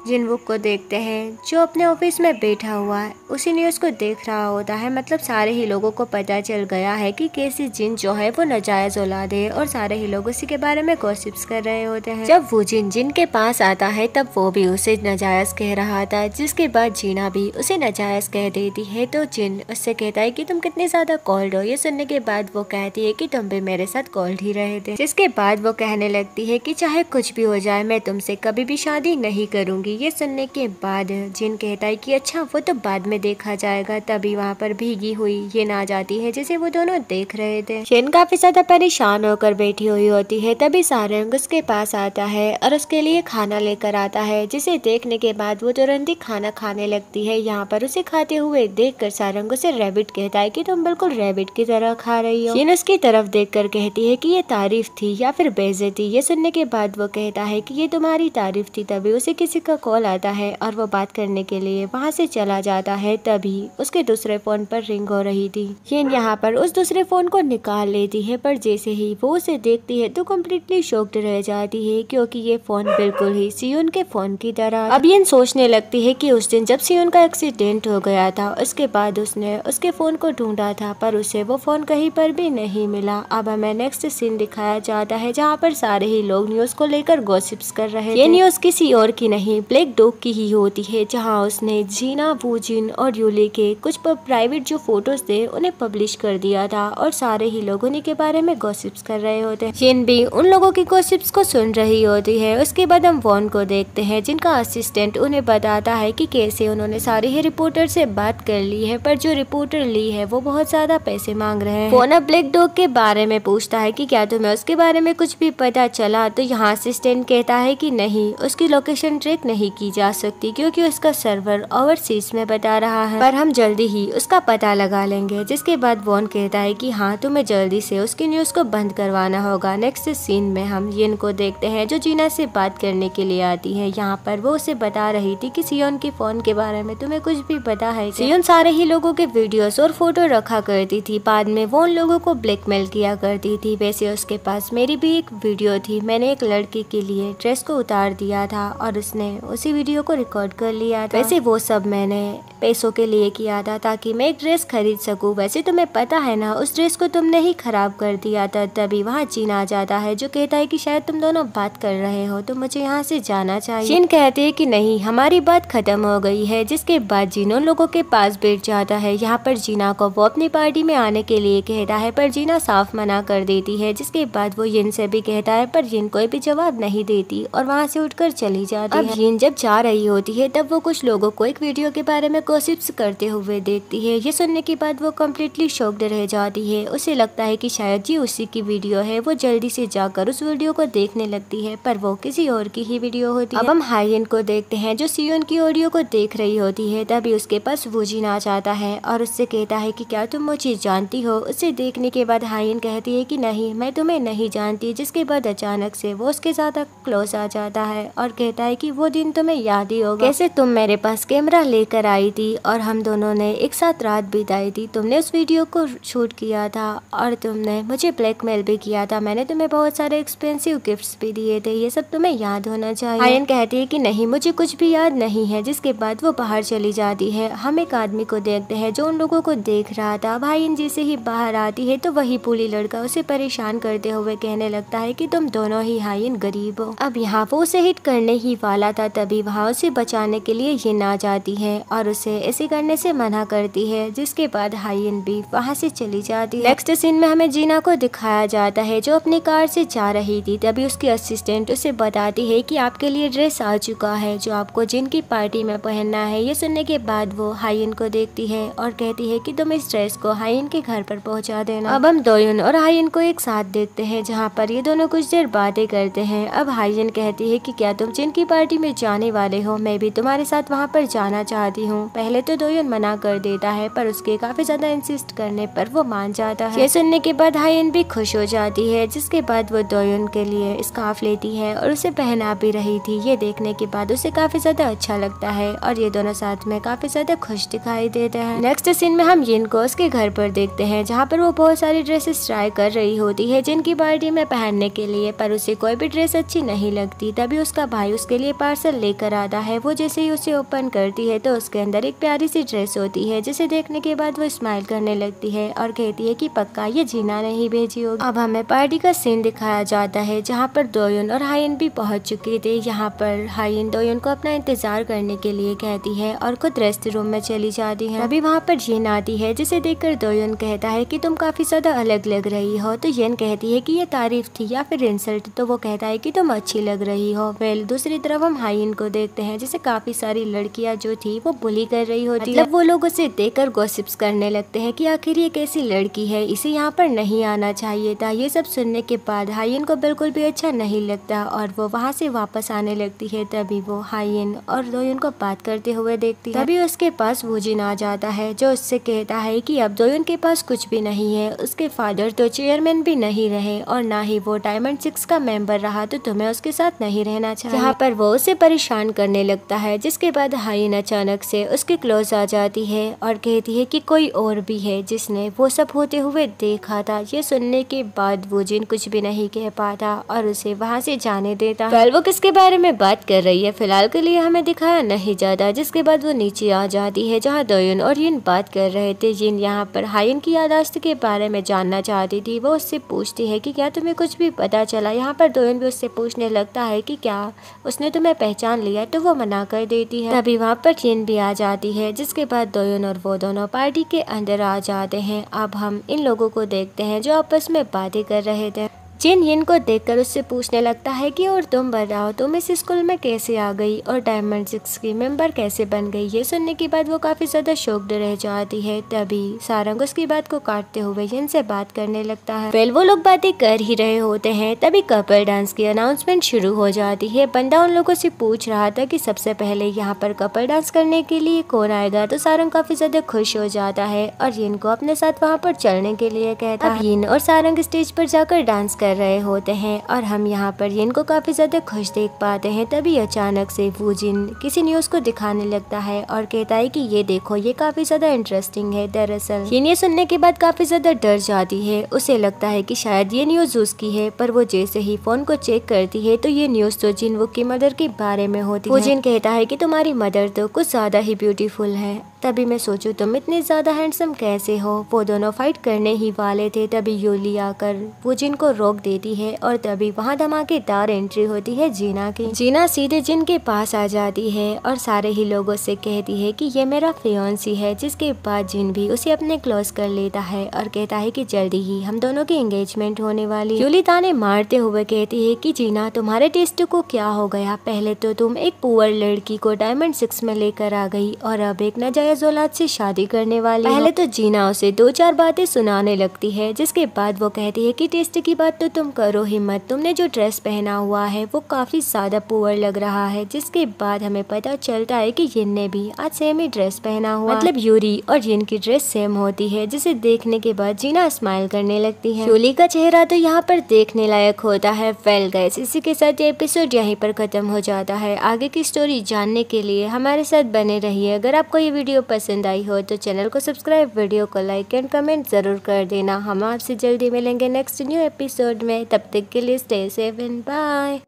जिनवुक को देखते हैं जो अपने ऑफिस में बैठा हुआ है, उसी न्यूज़ को देख रहा होता है। मतलब सारे ही लोगों को पता चल गया है कि कैसी जिन जो है वो नाजायज औलाद है और सारे ही लोग उसी के बारे में गॉसिप्स कर रहे होते हैं। जब वो जिन के पास आता है तब वो भी उसे नाजायज कह रहा था। जिसके बाद जीना भी उसे नाजायज कह देती है। तो जिन उससे कहता है कि तुम कितने ज्यादा कोल्ड हो। ये सुनने के बाद वो कहती है कि तुम भी मेरे साथ कोल्ड ही रहे थे। जिसके बाद वो कहने लगती है कि चाहे कुछ भी हो जाए मैं तुमसे कभी भी शादी नहीं करूंगी। ये सुनने के बाद जिन कहता है कि अच्छा वो तो बाद में देखा जाएगा। तभी वहाँ पर भीगी हुई ये आ जाती है जिसे वो दोनों देख रहे थे। जिन काफी ज्यादा परेशान होकर बैठी हुई होती है। तभी सारंग उसके पास आता है और उसके लिए खाना लेकर आता है, जिसे देखने के बाद वो तुरंत ही खाना खाने लगती है। यहाँ पर उसे खाते हुए देखकर सारंग उसे रैबिट कहता है कि तुम बिल्कुल रैबिट की तरह खा रही हो। जिन उसकी तरफ देखकर कहती है कि ये तारीफ थी या फिर बेइज्जती। ये सुनने के बाद वो कहता है कि ये तुम्हारी तारीफ थी। तभी उसे किसी का कॉल आता है और वो बात करने के लिए वहाँ से चला जाता है। तभी उसके दूसरे फोन पर रिंग हो रही थी। जिन यहाँ पर उस दूसरे फोन को निकाल लेती है, पर जैसे ही वो उसे देखती है तो कम्प्लीटली शॉक्ड रह जाती है क्योंकि ये फोन बिल्कुल ही सियोन के फोन की तरह। अब ये सोचने लगती है कि उस दिन जब सियोन का एक्सीडेंट हो गया था उसके बाद उसने उसके फोन को ढूंढा था पर उसे वो फोन कहीं पर भी नहीं मिला। अब हमें नेक्स्ट सीन दिखाया जाता है जहाँ पर सारे ही लोग न्यूज को लेकर गॉसिप्स कर रहे थे। ये न्यूज किसी और की नहीं ब्लैक डॉग की ही होती है, जहां उसने जीना, वूजिन और यूली के कुछ प्राइवेट जो फोटोज थे उन्हें पब्लिश कर दिया था और सारे ही लोग उन्हीं के बारे में गॉसिप्स कर रहे होते हैं। जिन भी उन लोगों की गॉसिप्स को सुन रही होती है। उसके बाद हम वॉन को देखते हैं जिनका असिस्टेंट उन्हें बताता है कि कैसे उन्होंने सारे ही रिपोर्टर से बात कर ली है, पर जो रिपोर्टर ली है वो बहुत ज्यादा पैसे मांग रहे हैं। वॉन अब ब्लैक डॉग के बारे में पूछता है कि क्या तुम्हें उसके बारे में कुछ भी पता चला। तो यहाँ असिस्टेंट कहता है कि नहीं, उसकी लोकेशन ट्रैक नहीं की जा सकती क्योंकि उसका सर्वर ओवरसीज में बता रहा है, पर हम जल्दी ही उसका पता लगा लेंगे। जिसके बाद वॉन कहता है कि हाँ, तुम्हें जल्दी से उसकी न्यूज को बंद करवाना होगा। नेक्स्ट सीन में हम जिन को देखते हैं जो जीना से बात करने के लिए आती है। यहाँ पर वो उसे बता रही थी कि सियोन के फोन के बारे में तुम्हें कुछ भी पता है। सियोन सारे ही लोगों के वीडियोस और फोटो रखा करती थी, बाद में वो उन लोगों को ब्लैकमेल किया करती थी। वैसे उसके पास मेरी भी एक वीडियो थी, मैंने एक लड़की के लिए ड्रेस को उतार दिया था और उसने उसी वीडियो को रिकॉर्ड कर लिया था। वैसे वो सब मैंने पैसों के लिए किया था ताकि मैं एक ड्रेस खरीद सकूं। वैसे तुम्हें पता है ना, उस ड्रेस को तुमने ही खराब कर दिया था। तभी वहाँ जीन आ जाता है जो कहता है कि शायद तुम दोनों बात कर रहे हो तो मुझे यहाँ से जाना चाहिए। जीन कहते हैं कि नहीं, हमारी बात खत्म हो गई है। जिसके बाद जीन उन लोगों के पास बैठ जाता है। यहाँ पर जीना को वो अपनी पार्टी में आने के लिए कहता है, पर जीना साफ मना कर देती है। जिसके बाद वो यिन से भी कहता है, पर यिन कोई भी जवाब नहीं देती और वहाँ से उठकर चली जाती है। अब यिन जिन जब जा रही होती है तब वो कुछ लोगों को एक वीडियो के बारे में गॉसिप्स करते हुए देखती है। ये सुनने के बाद वो कम्प्लीटली शॉक्ड रह जाती है। उसे लगता है कि शायद ये उसी की वीडियो है। वो जल्दी से जाकर उस वीडियो को देखने लगती है, पर वो किसी और की ही वीडियो होती है। अब हम हायन को देखते हैं जो सियोन की ऑडियो को देख रही होती है। तभी उसके पास वूजिन आ जाता है और उससे कहता है कि क्या तुम मुझे जानती हो। उसे देखने के बाद हायन कहती है कि नहीं, मैं तुम्हें नहीं जानती। जिसके बाद अचानक से वो उसके साथ क्लोज आ जाता है और कहता है कि वो दिन तुम्हें याद ही होगा, कैसे तुम मेरे पास कैमरा लेकर आई थी और हम दोनों ने एक साथ रात बिताई थी। तुमने उस वीडियो को शूट किया था और तुमने मुझे ब्लैकमेल भी किया था। मैंने तुम्हें बहुत सारे एक्सपेंसिव गिफ्ट्स भी दिए थे। ये सब तुम्हें याद होना चाहिए। हायन कहती है कि नहीं, मुझे कुछ भी याद नहीं है। जिसके बाद वो बाहर चली जाती है। हम एक आदमी को देखते हैं जो उन लोगों को देख रहा था। हायन जैसे ही बाहर आती है तो वही पुली लड़का उसे परेशान करते हुए कहने लगता है कि तुम दोनों ही हायन गरीब हो। अब यहाँ वो उसे हिट करने ही वाला था, तभी वहाँ उसे बचाने के लिए ये आ जाती है और उसे ऐसे करने से मना करती है। जिसके बाद हायन भी वहाँ से चली जाती है। नेक्स्ट सीन में हमें जीना को दिखाया जाता है जो अपनी कार से जा रही थी। तभी उसकी असिस्टेंट उसे बताती है कि आपके लिए ड्रेस आ चुका है जो आपको जिन की पार्टी में पहनना है। ये सुनने के बाद वो हायन को देखती है और कहती है कि तुम इस ड्रेस को हायन के घर पर पहुंचा देना। अब हम दोयुन और हायन को एक साथ देखते हैं जहाँ पर ये दोनों कुछ देर बातें करते हैं। अब हायन कहती है कि क्या तुम जिन की पार्टी में जाने वाले हो, मैं भी तुम्हारे साथ वहाँ पर जाना चाहती हूँ। पहले तो दोयुन मना कर देता है पर उसके काफी ज्यादा इंसिस्ट करने पर वो मान जाता है। ये सुनने के बाद हायन भी खुश हो जाती है। जिसके बाद वो दोयुन के लिए स्कार्फ लेती है और उसे पहना भी रही थी। ये देखने के बाद उसे काफी ज्यादा अच्छा लगता है और ये दोनों साथ में काफी ज्यादा खुश दिखाई देते हैं। नेक्स्ट सीन में हम यिन को उसके घर पर देखते हैं जहाँ पर वो बहुत सारी ड्रेसेस ट्राई कर रही होती है जिनकी पार्टी में पहनने के लिए, पर उसे कोई भी ड्रेस अच्छी नहीं लगती। तभी उसका भाई उसके लिए पार्सल लेकर आता है। वो जैसे ही उसे ओपन करती है तो उसके अंदर एक प्यारी सी ड्रेस होती है जिसे देखने के बाद वो स्माइल करने लगती है और कहती है कि पक्का ये जीना नहीं भेजी होगी। अब हमें पार्टी का सीन दिखाया जाता है जहाँ पर दोयुन और हायन भी पहुँच चुके थे। यहाँ पर हायन दोयुन को अपना इंतजार करने के लिए कहती है और खुद रेस्ट रूम में चली जाती है। अभी वहाँ पर जिन आती है जिसे देखकर दोयुन कहता है कि तुम काफी ज्यादा अलग लग रही हो। तो यिन कहती है कि ये तारीफ थी या फिर इंसल्ट। तो वो कहता है कि तुम अच्छी लग रही हो। वेल दूसरी तरफ हम हायन को देखते हैं जिसे काफी सारी लड़कियां जो थी वो बुली कर रही होती है। वो लोग उसे देखकर गॉसिप्स करने लगते हैं कि आखिर ये कैसी लड़की है, इसे यहाँ पर नहीं आना चाहिए था। ये सब सुनने के बाद हायन को बिल्कुल भी अच्छा नहीं लगता और वो वहाँ से वापस आने लगती है। तभी वो हायन और दोयुन को बात करते हुए देखती है। तभी उसके पास वूजिन आ जाता है जो उससे कहता है कि अब दोयुन के पास कुछ भी नहीं है। उसके फादर तो चेयरमैन भी नहीं रहे और ना ही वो डायमंड 6 का मेंबर रहा, तो तुम्हें उसके साथ नहीं रहना चाहिए। जहाँ पर वो उसे परेशान करने लगता है। जिसके बाद हायन अचानक से उसके क्लोज आ जाती है और कहती है कि कोई और भी है जिसने वो सब होते हुए देखा था। ये सुनने के बाद वूजिन कुछ भी नहीं कह पाता और उसे वहाँ से जाने देता। कल वो किसके बारे में बात कर रही है फिलहाल के लिए हमें दिखाया नहीं जाता। जिसके बाद वो नीचे आ जाती है जहाँ दोयुन और यिन बात कर रहे थे। यिन यहाँ पर हायन की याददाश्त के बारे में जानना चाहती थी। वो उससे पूछती है कि क्या तुम्हें कुछ भी पता चला। यहाँ पर दोयुन भी उससे पूछने लगता है कि क्या उसने तुम्हें पहचान लिया, तो वो मना कर देती है। तभी वहाँ पर यिन भी आ जाती है। जिसके बाद दोयुन और वो दोनों पार्टी के अंदर आ जाते हैं। अब हम इन लोगों को देखते हैं जो आपस में बातें कर रहे थे। जिन यिन को देखकर उससे पूछने लगता है कि और तुम बताओ तुम इस स्कूल में कैसे आ गई और डायमंड 6 की मेंबर कैसे बन गई। ये सुनने के बाद वो काफी ज्यादा शॉक्ड रह जाती है। तभी सारंग उसकी बात को काटते हुए यिन से बात करने लगता है। वेल वो लोग बातें कर ही रहे होते हैं तभी कपल डांस की अनाउंसमेंट शुरू हो जाती है। बंदा उन लोगों से पूछ रहा था कि सबसे पहले यहाँ पर कपल डांस करने के लिए कौन आएगा। तो सारंग काफी ज्यादा खुश हो जाता है और यिन को अपने साथ वहाँ पर चलने के लिए कहता है। यिन और सारंग स्टेज पर जाकर डांस कर रहे होते हैं और हम यहाँ पर यिन को काफी ज्यादा खुश देख पाते हैं। तभी अचानक से वूजिन किसी न्यूज को दिखाने लगता है और कहता है कि ये देखो ये काफी ज्यादा इंटरेस्टिंग है। दरअसल यिन ये सुनने के बाद काफी ज्यादा डर जाती है। उसे लगता है कि शायद ये न्यूज उसकी है, पर वो जैसे ही फोन को चेक करती है तो ये न्यूज तो जिन वो की मदर के बारे में होती है। वूजिन कहता है कि तुम्हारी मदर तो कुछ ज्यादा ही ब्यूटीफुल है तभी मैं सोचूं तुम इतने ज्यादा हैंडसम कैसे हो। वो दोनों फाइट करने ही वाले थे, तभी यूली आकर वो जिन को रोक देती है और तभी वहाँ धमाकेदार एंट्री होती है जीना की। जीना सीधे जिन के पास आ जाती है और सारे ही लोगों से कहती है कि ये मेरा फियांसी है, जिसके बाद जिन भी उसे अपने क्लोज कर लेता है और कहता है कि जल्दी ही हम दोनों की एंगेजमेंट होने वाली। यूली ताने मारते हुए कहती है कि जीना तुम्हारे टेस्ट को क्या हो गया, पहले तो तुम एक पुअर लड़की को डायमंड 6 में लेकर आ गई और अब एक नाजायज औलाद से शादी करने वाली। पहले तो जीना उसे 2-4 बातें सुनाने लगती है, जिसके बाद वो कहती है कि टेस्ट की बात तो तुम करो ही मत, तुमने जो ड्रेस पहना हुआ है वो काफी ज्यादा पुअर लग रहा है। जिसके बाद हमें पता चलता है कि जिन ने भी आज सेम ही ड्रेस पहना हुआ, मतलब यूली और जिन की ड्रेस सेम होती है, जिसे देखने के बाद जीना स्माइल करने लगती है। यूली का चेहरा तो यहाँ पर देखने लायक होता है। वेल गाइस, इसी के साथ ये एपिसोड यहीं पर खत्म हो जाता है। आगे की स्टोरी जानने के लिए हमारे साथ बने रहिए। अगर आपको ये वीडियो पसंद आई हो तो चैनल को सब्सक्राइब, वीडियो को लाइक एंड कमेंट जरूर कर देना। हम आपसे जल्दी मिलेंगे नेक्स्ट न्यू एपिसोड में। तब तक के लिए stay safe and bye.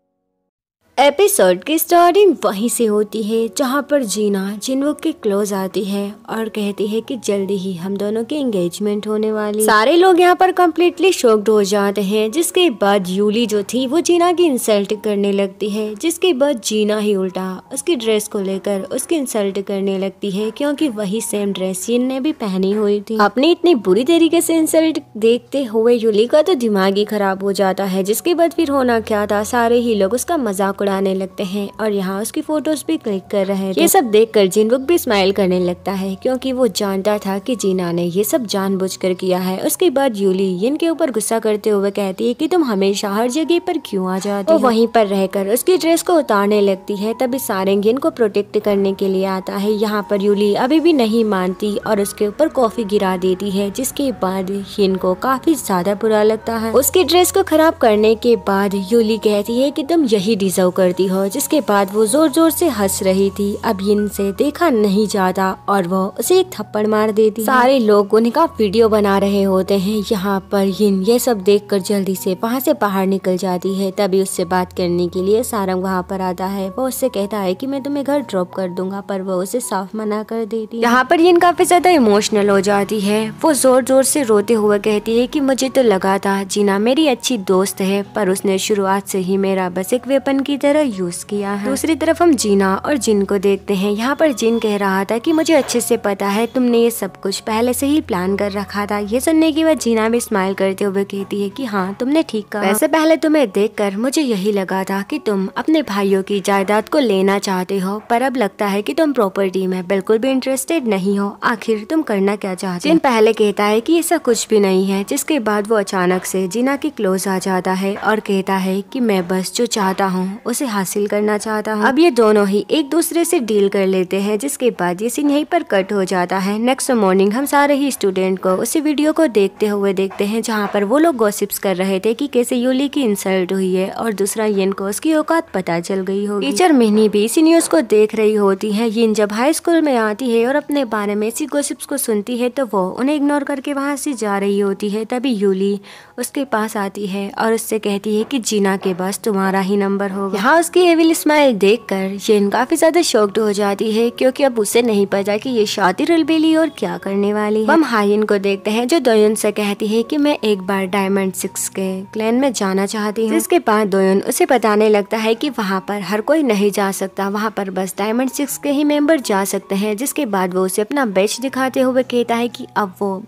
Episode की स्टार्टिंग वहीं से होती है जहां पर जीना जिनवुक के क्लोज आती है और कहती है कि जल्दी ही हम दोनों की एंगेजमेंट होने वाली। सारे लोग यहाँ पर कम्प्लीटली शॉक्ड हो जाते हैं। जिसके बाद यूली जो थी वो जीना की इंसल्ट करने लगती है, जिसके बाद जीना ही उल्टा उसकी ड्रेस को लेकर उसकी इंसल्ट करने लगती है, क्योंकि वही सेम ड्रेस जिन ने भी पहनी हुई थी। अपनी इतनी बुरी तरीके से इंसल्ट देखते हुए यूली का तो दिमाग ही खराब हो जाता है। जिसके बाद फिर होना क्या था, सारे ही लोग उसका मजाक आने लगते हैं और यहाँ उसकी फोटोज भी क्लिक कर रहे हैं। ये सब देखकर जिनवुक भी स्माइल करने लगता है, क्योंकि वो जानता था कि जीना ने ये सब जानबूझकर किया है। उसके बाद यूली इनके ऊपर गुस्सा करते हुए कहती है कि तुम हमेशा हर जगह पर क्यों आ जाती हो। वहीं पर रहकर उसकी ड्रेस को उतारने लगती है। तभी सारेंग इनको प्रोटेक्ट करने के लिए आता है। यहाँ पर यूली अभी भी नहीं मानती और उसके ऊपर कॉफी गिरा देती है, जिसके बाद इनको काफी ज्यादा बुरा लगता है। उसकी ड्रेस को खराब करने के बाद यूली कहती है कि तुम यही डिजर्व करती हो। जिसके बाद वो जोर जोर से हंस रही थी। अब इनसे देखा नहीं जाता और वो उसे एक थप्पड़ मार देती है। सारे लोग उनका वीडियो बना रहे होते हैं। यहाँ पर हिन ये सब देखकर जल्दी से वहाँ से बाहर निकल जाती है। तभी उससे बात करने के लिए सारंग वहाँ पर आता है। वो उससे कहता है कि मैं तुम्हें घर ड्रॉप कर दूंगा, पर वो उसे साफ मना कर देती है। यहाँ पर हिन काफी ज्यादा इमोशनल हो जाती है। वो जोर जोर से रोते हुए कहती है कि मुझे तो लगा था जीना मेरी अच्छी दोस्त है, पर उसने शुरुआत से ही मेरा बस एक वेपन की तरह यूज किया है। दूसरी तरफ हम जीना और जिन को देखते हैं। यहाँ पर जिन कह रहा था कि मुझे अच्छे से पता है तुमने ये सब कुछ पहले से ही प्लान कर रखा था। ये सुनने के बाद जीना भी स्माइल करते हुए कहती है कि हाँ तुमने ठीक कहा। वैसे पहले तुम्हें देखकर मुझे यही लगा था कि तुम अपने भाइयों की जायदाद को लेना चाहते हो, पर अब लगता है कि तुम प्रॉपर्टी में बिल्कुल भी इंटरेस्टेड नहीं हो। आखिर तुम करना क्या चाहते हो? जिन पहले कहता है कि ऐसा कुछ भी नहीं है, जिसके बाद वो अचानक से जीना के क्लोज आ जाता है और कहता है कि मैं बस जो चाहता हूँ उसे हासिल करना चाहता हूँ। अब ये दोनों ही एक दूसरे से डील कर लेते हैं। जिसके बाद ये सीन यहीं पर कट हो जाता है। नेक्स्ट मॉर्निंग हम सारे ही स्टूडेंट को उसी वीडियो को देखते हुए देखते हैं, जहाँ पर वो लोग गॉसिप्स कर रहे थे कि कैसे यूली की इंसल्ट हुई है और दूसरा यिन को उसकी औकात पता चल गई होगी। टीचर मिनी भी इसी न्यूज को देख रही होती है। यिन जब हाई स्कूल में आती है और अपने बारे में इसी गॉसिप्स को सुनती है तो वो उन्हें इग्नोर करके वहाँ से जा रही होती है। तभी यूली उसके पास आती है और उससे कहती है कि जीना के पास तुम्हारा ही नंबर होगा। यहाँ उसकी एविल स्माइल देखकर यिन काफी ज्यादा शॉक्ड हो जाती है, क्योंकि अब उसे नहीं पता कि ये शादी रलबेली और क्या करने वाली है। हम हाइन को देखते हैं जो दोयुन से कहती है कि मैं एक बार डायमंड 6 के क्लैन में जाना चाहती हूँ। जिसके बाद दोयुन उसे बताने लगता है कि वहाँ पर हर कोई नहीं जा सकता, वहाँ पर बस डायमंड 6 के ही मेंबर जा सकते हैं। जिसके बाद वो उसे अपना बैच दिखाते हुए कहता है कि अब वो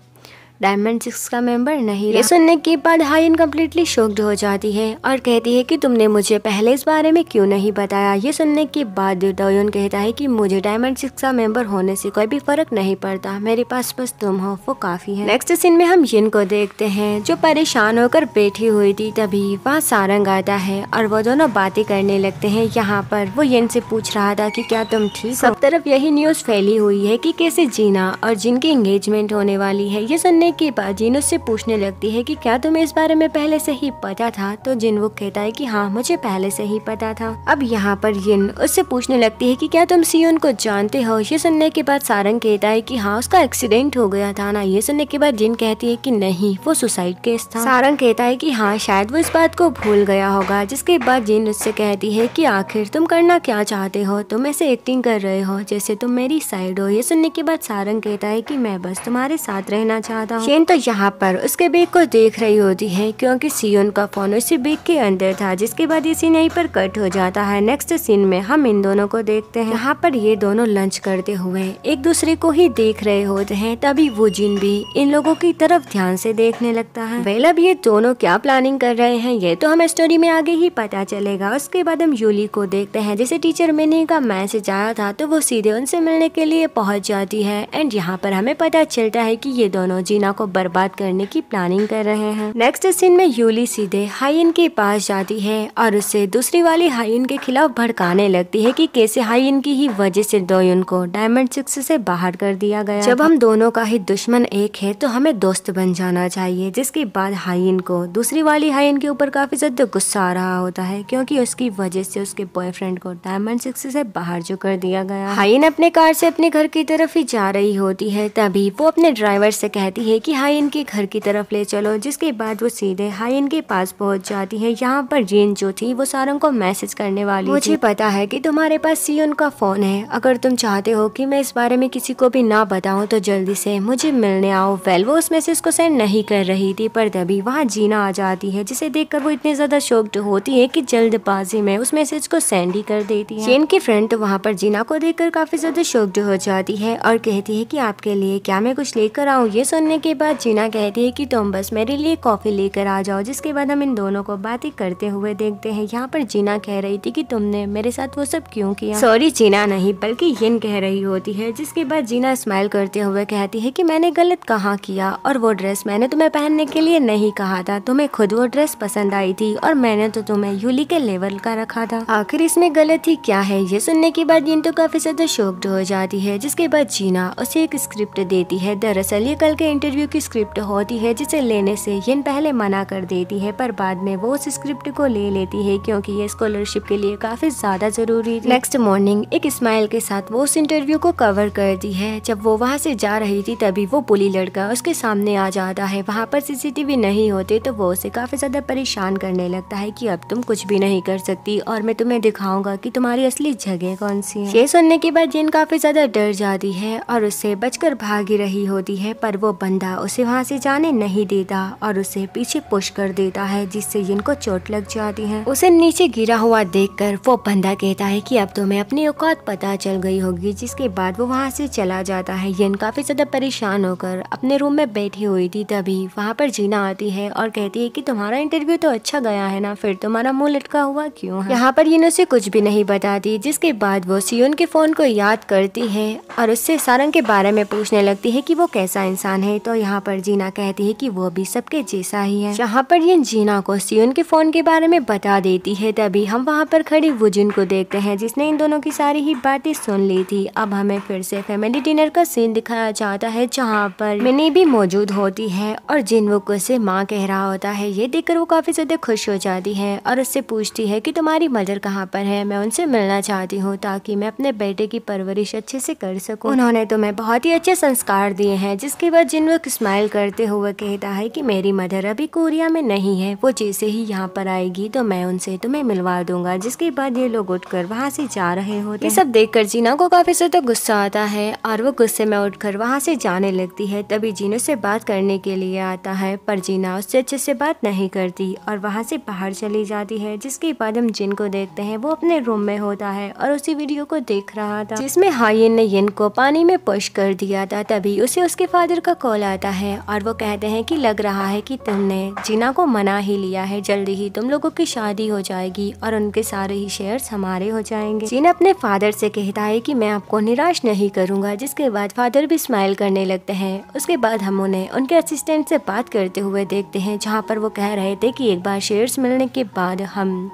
डायमंड 6 का मेंबर नहीं। ये सुनने के बाद हाइन कम्प्लीटली शॉक्ड हो जाती है और कहती है कि तुमने मुझे पहले इस बारे में क्यों नहीं बताया। ये सुनने के बाद दोयुन कहता है कि मुझे डायमंड 6 का मेंबर होने से कोई भी फर्क नहीं पड़ता, मेरे पास बस तुम हो वो काफी है। नेक्स्ट सीन में हम यिन को देखते हैं जो परेशान होकर बैठी हुई थी। तभी वहाँ सारंग आता है और वो दोनों बातें करने लगते हैं। यहाँ पर वो यिन से पूछ रहा था कि क्या तुम ठीक हो। सब तरफ यही न्यूज फैली हुई है कि कैसे जीना और जिन की एंगेजमेंट होने वाली है। ये सुनने सुनने के बाद जिन उससे पूछने लगती है कि क्या तुम्हें इस बारे में पहले से ही पता था? तो जिनवुक कहता है कि हाँ, मुझे पहले से ही पता था। अब यहाँ पर जिन उससे पूछने लगती है कि क्या तुम सियोन को जानते हो? ये सुनने के बाद सारंग कहता है कि हाँ, उसका एक्सीडेंट हो गया था ना। ये सुनने के बाद जिन कहती है कि नहीं, वो सुसाइड केस था। सारंग कहता है कि हाँ, शायद वो इस बात को भूल गया होगा। जिसके बाद जिन उससे कहती है कि आखिर तुम करना क्या चाहते हो? तुम ऐसे एक्टिंग कर रहे हो जैसे तुम मेरी साइड हो। ये सुनने के बाद सारंग कहता है कि मैं बस तुम्हारे साथ रहना चाहता हूँ। शेन तो यहाँ पर उसके बैग को देख रही होती है क्योंकि सियोन का फोन उसी बैग के अंदर था। जिसके बाद ये सीन यहीं पर कट हो जाता है। नेक्स्ट सीन में हम इन दोनों को देखते हैं। यहाँ पर ये दोनों लंच करते हुए एक दूसरे को ही देख रहे होते हैं। तभी वो जिन भी इन लोगों की तरफ ध्यान से देखने लगता है। वेल, अब ये दोनों क्या प्लानिंग कर रहे हैं ये तो हमें स्टोरी में आगे ही पता चलेगा। उसके बाद हम यूली को देखते हैं। जैसे टीचर मिनी का मैसेज आया था तो वो सीधे उनसे मिलने के लिए पहुंच जाती है। एंड यहाँ पर हमें पता चलता है कि ये दोनों जीना को बर्बाद करने की प्लानिंग कर रहे हैं। नेक्स्ट सीन में यूली सीधे हाइन के पास जाती है और उससे दूसरी वाली हाइन के खिलाफ भड़काने लगती है कि कैसे हाइन की ही वजह से दोयुन को डायमंड 6 से बाहर कर दिया गया। जब हम दोनों का ही दुश्मन एक है तो हमें दोस्त बन जाना चाहिए। जिसके बाद हाइन को दूसरी वाली हाइन के ऊपर काफी ज्यादा गुस्सा आ रहा होता है क्योंकि उसकी वजह से उसके बॉयफ्रेंड को डायमंड 6 से बाहर जो कर दिया गया। हाइन अपने कार से अपने घर की तरफ ही जा रही होती है। तभी वो अपने ड्राइवर से कहती है कि हाइन के घर की तरफ ले चलो। जिसके बाद वो सीधे हाइन के पास पहुंच जाती है। यहाँ पर जिन जो थी वो सारंग को मैसेज करने वाली थी। मुझे पता है कि तुम्हारे पास सियोन का फोन है। अगर तुम चाहते हो कि मैं इस बारे में किसी को भी ना बताऊं तो जल्दी से मुझे मिलने आओ। वेल, वो उस मैसेज को सेंड नहीं कर रही थी पर तभी वहाँ जीना आ जाती है जिसे देखकर वो इतनी ज्यादा शॉक्ड होती है कि जल्दबाजी में उस मैसेज को सेंड ही कर देती है। शेन की फ्रेंड तो वहाँ पर जीना को देखकर काफी ज्यादा शॉक्ड हो जाती है और कहती है कि आपके लिए क्या मैं कुछ लेकर आऊँ? ये सुनने के बाद जीना कहती है कि तुम बस मेरे लिए कॉफी लेकर आ जाओ। जिसके बाद हम इन दोनों को बातें करते हुए देखते हैं। यहाँ पर जीना कह रही थी कि तुमने मेरे साथ वो सब क्यों किया? सॉरी, जीना नहीं बल्कि यिन कह रही होती है। जिसके बाद जीना स्माइल करते हुए कहती है कि मैंने गलत कहाँ किया और वो ड्रेस मैंने तुम्हें पहनने के लिए नहीं कहा था। तुम्हें खुद वो ड्रेस पसंद आई थी और मैंने तो तुम्हें यूली के लेवल का रखा था। आखिर इसमें गलती क्या है? ये सुनने के बाद यिन तो काफी ज्यादा शॉक्ड हो जाती है। जिसके बाद जीना उसे एक स्क्रिप्ट देती है। दरअसल ये कल के इंटरव्यू की स्क्रिप्ट होती है जिसे लेने से यिन पहले मना कर देती है पर बाद में वो उस स्क्रिप्ट को ले लेती है क्योंकि ये स्कॉलरशिप के लिए काफी ज्यादा जरूरी थी। नेक्स्ट मॉर्निंग एक स्माइल के साथ वो उस इंटरव्यू को कवर करती है। जब वो वहाँ से जा रही थी तभी वो बुली लड़का उसके सामने आ जाता है। वहाँ पर सीसीटीवी नहीं होते तो वो उसे काफी ज्यादा परेशान करने लगता है कि अब तुम कुछ भी नहीं कर सकती और मैं तुम्हें दिखाऊंगा कि तुम्हारी असली जगह कौन सी है। ये सुनने के बाद जिन काफी ज्यादा डर जाती है और उससे बचकर भागी रही होती है पर वो बंदा उसे वहाँ से जाने नहीं देता और उसे पीछे पुश कर देता है जिससे जिन को चोट लग जाती है। उसे नीचे गिरा हुआ देखकर वो बंदा कहता है कि अब तुम्हें अपनी औकात पता चल गई होगी। जिसके बाद वो वहाँ से चला जाता है। यिन काफी ज्यादा परेशान होकर अपने रूम में बैठी हुई थी। तभी वहाँ पर जीना आती है और कहती है कि तुम्हारा इंटरव्यू तो अच्छा गया है ना, फिर तुम्हारा मुंह लटका हुआ क्यों है? यहाँ पर यिन उसे कुछ भी नहीं बताती। जिसके बाद वो सियोन के फोन को याद करती है और उससे सारंग के बारे में पूछने लगती है कि वो कैसा इंसान है। तो यहाँ पर जीना कहती है कि वो भी सबके जैसा ही है। यहाँ पर यिन जीना को सियोन के फोन के बारे में बता देती है। तभी हम वहाँ पर खड़ी वुजिन को देखते हैं जिसने इन दोनों की सारी ही बातें सुन ली थी। अब हमें फिर से फैमिली डिनर का सीन दिखाया जाता है जहाँ पर मिनी भी मौजूद होती है और जिनवुक उसे माँ कह रहा होता है। ये देखकर वो काफी ज्यादा खुश हो जाती है और उससे पूछती है कि तुम्हारी मदर कहाँ पर है, मैं उनसे मिलना चाहती हूँ ताकि मैं अपने बेटे की परवरिश अच्छे से कर सकूँ। उन्होंने तुम्हें बहुत ही अच्छे संस्कार दिए हैं। जिसके बाद जिनवुक स्माइल करते हुए कहता है कि मेरी मदर अभी कोरिया में नहीं है, वो जैसे ही यहाँ पर आएगी तो मैं उनसे तुम्हें मिलवा दूंगा। जिसके बाद ये लोग उठकर वहाँ से जा रहे होते हैं। ये सब देखकर जीना को काफी ज्यादा गुस्सा आता है और वो गुस्से में उठकर वहाँ से जाने लगती है। तभी जीनो से बात करने के लिए आता है पर जीना उससे अच्छे से बात नहीं करती और वहाँ से बाहर चली जाती है। जिसके बाद हम जिन को देखते हैं, वो अपने रूम में होता है और उसी वीडियो को देख रहा था जिसमें हाइन ने यिन को पानी में पुश कर दिया था। तभी उसे उसके फादर का कॉल आता है और वो कहते हैं कि लग रहा है कि तुमने जीना को मना ही लिया है, जल्दी ही तुम लोगों की शादी हो जाएगी और उनके सारे ही शेयर्स हमारे हो जाएंगे। जीन अपने फादर से कहता है कि मैं आपको निराश नहीं करूंगा। जिसके बाद फादर भी स्माइल करने लगते हैं। उसके बाद हम उन्हें उनके असिस्टेंट से बात करते हुए देखते हैं जहाँ पर वो कह रहे थे कि एक बार शेयर्स मिलने के बाद हम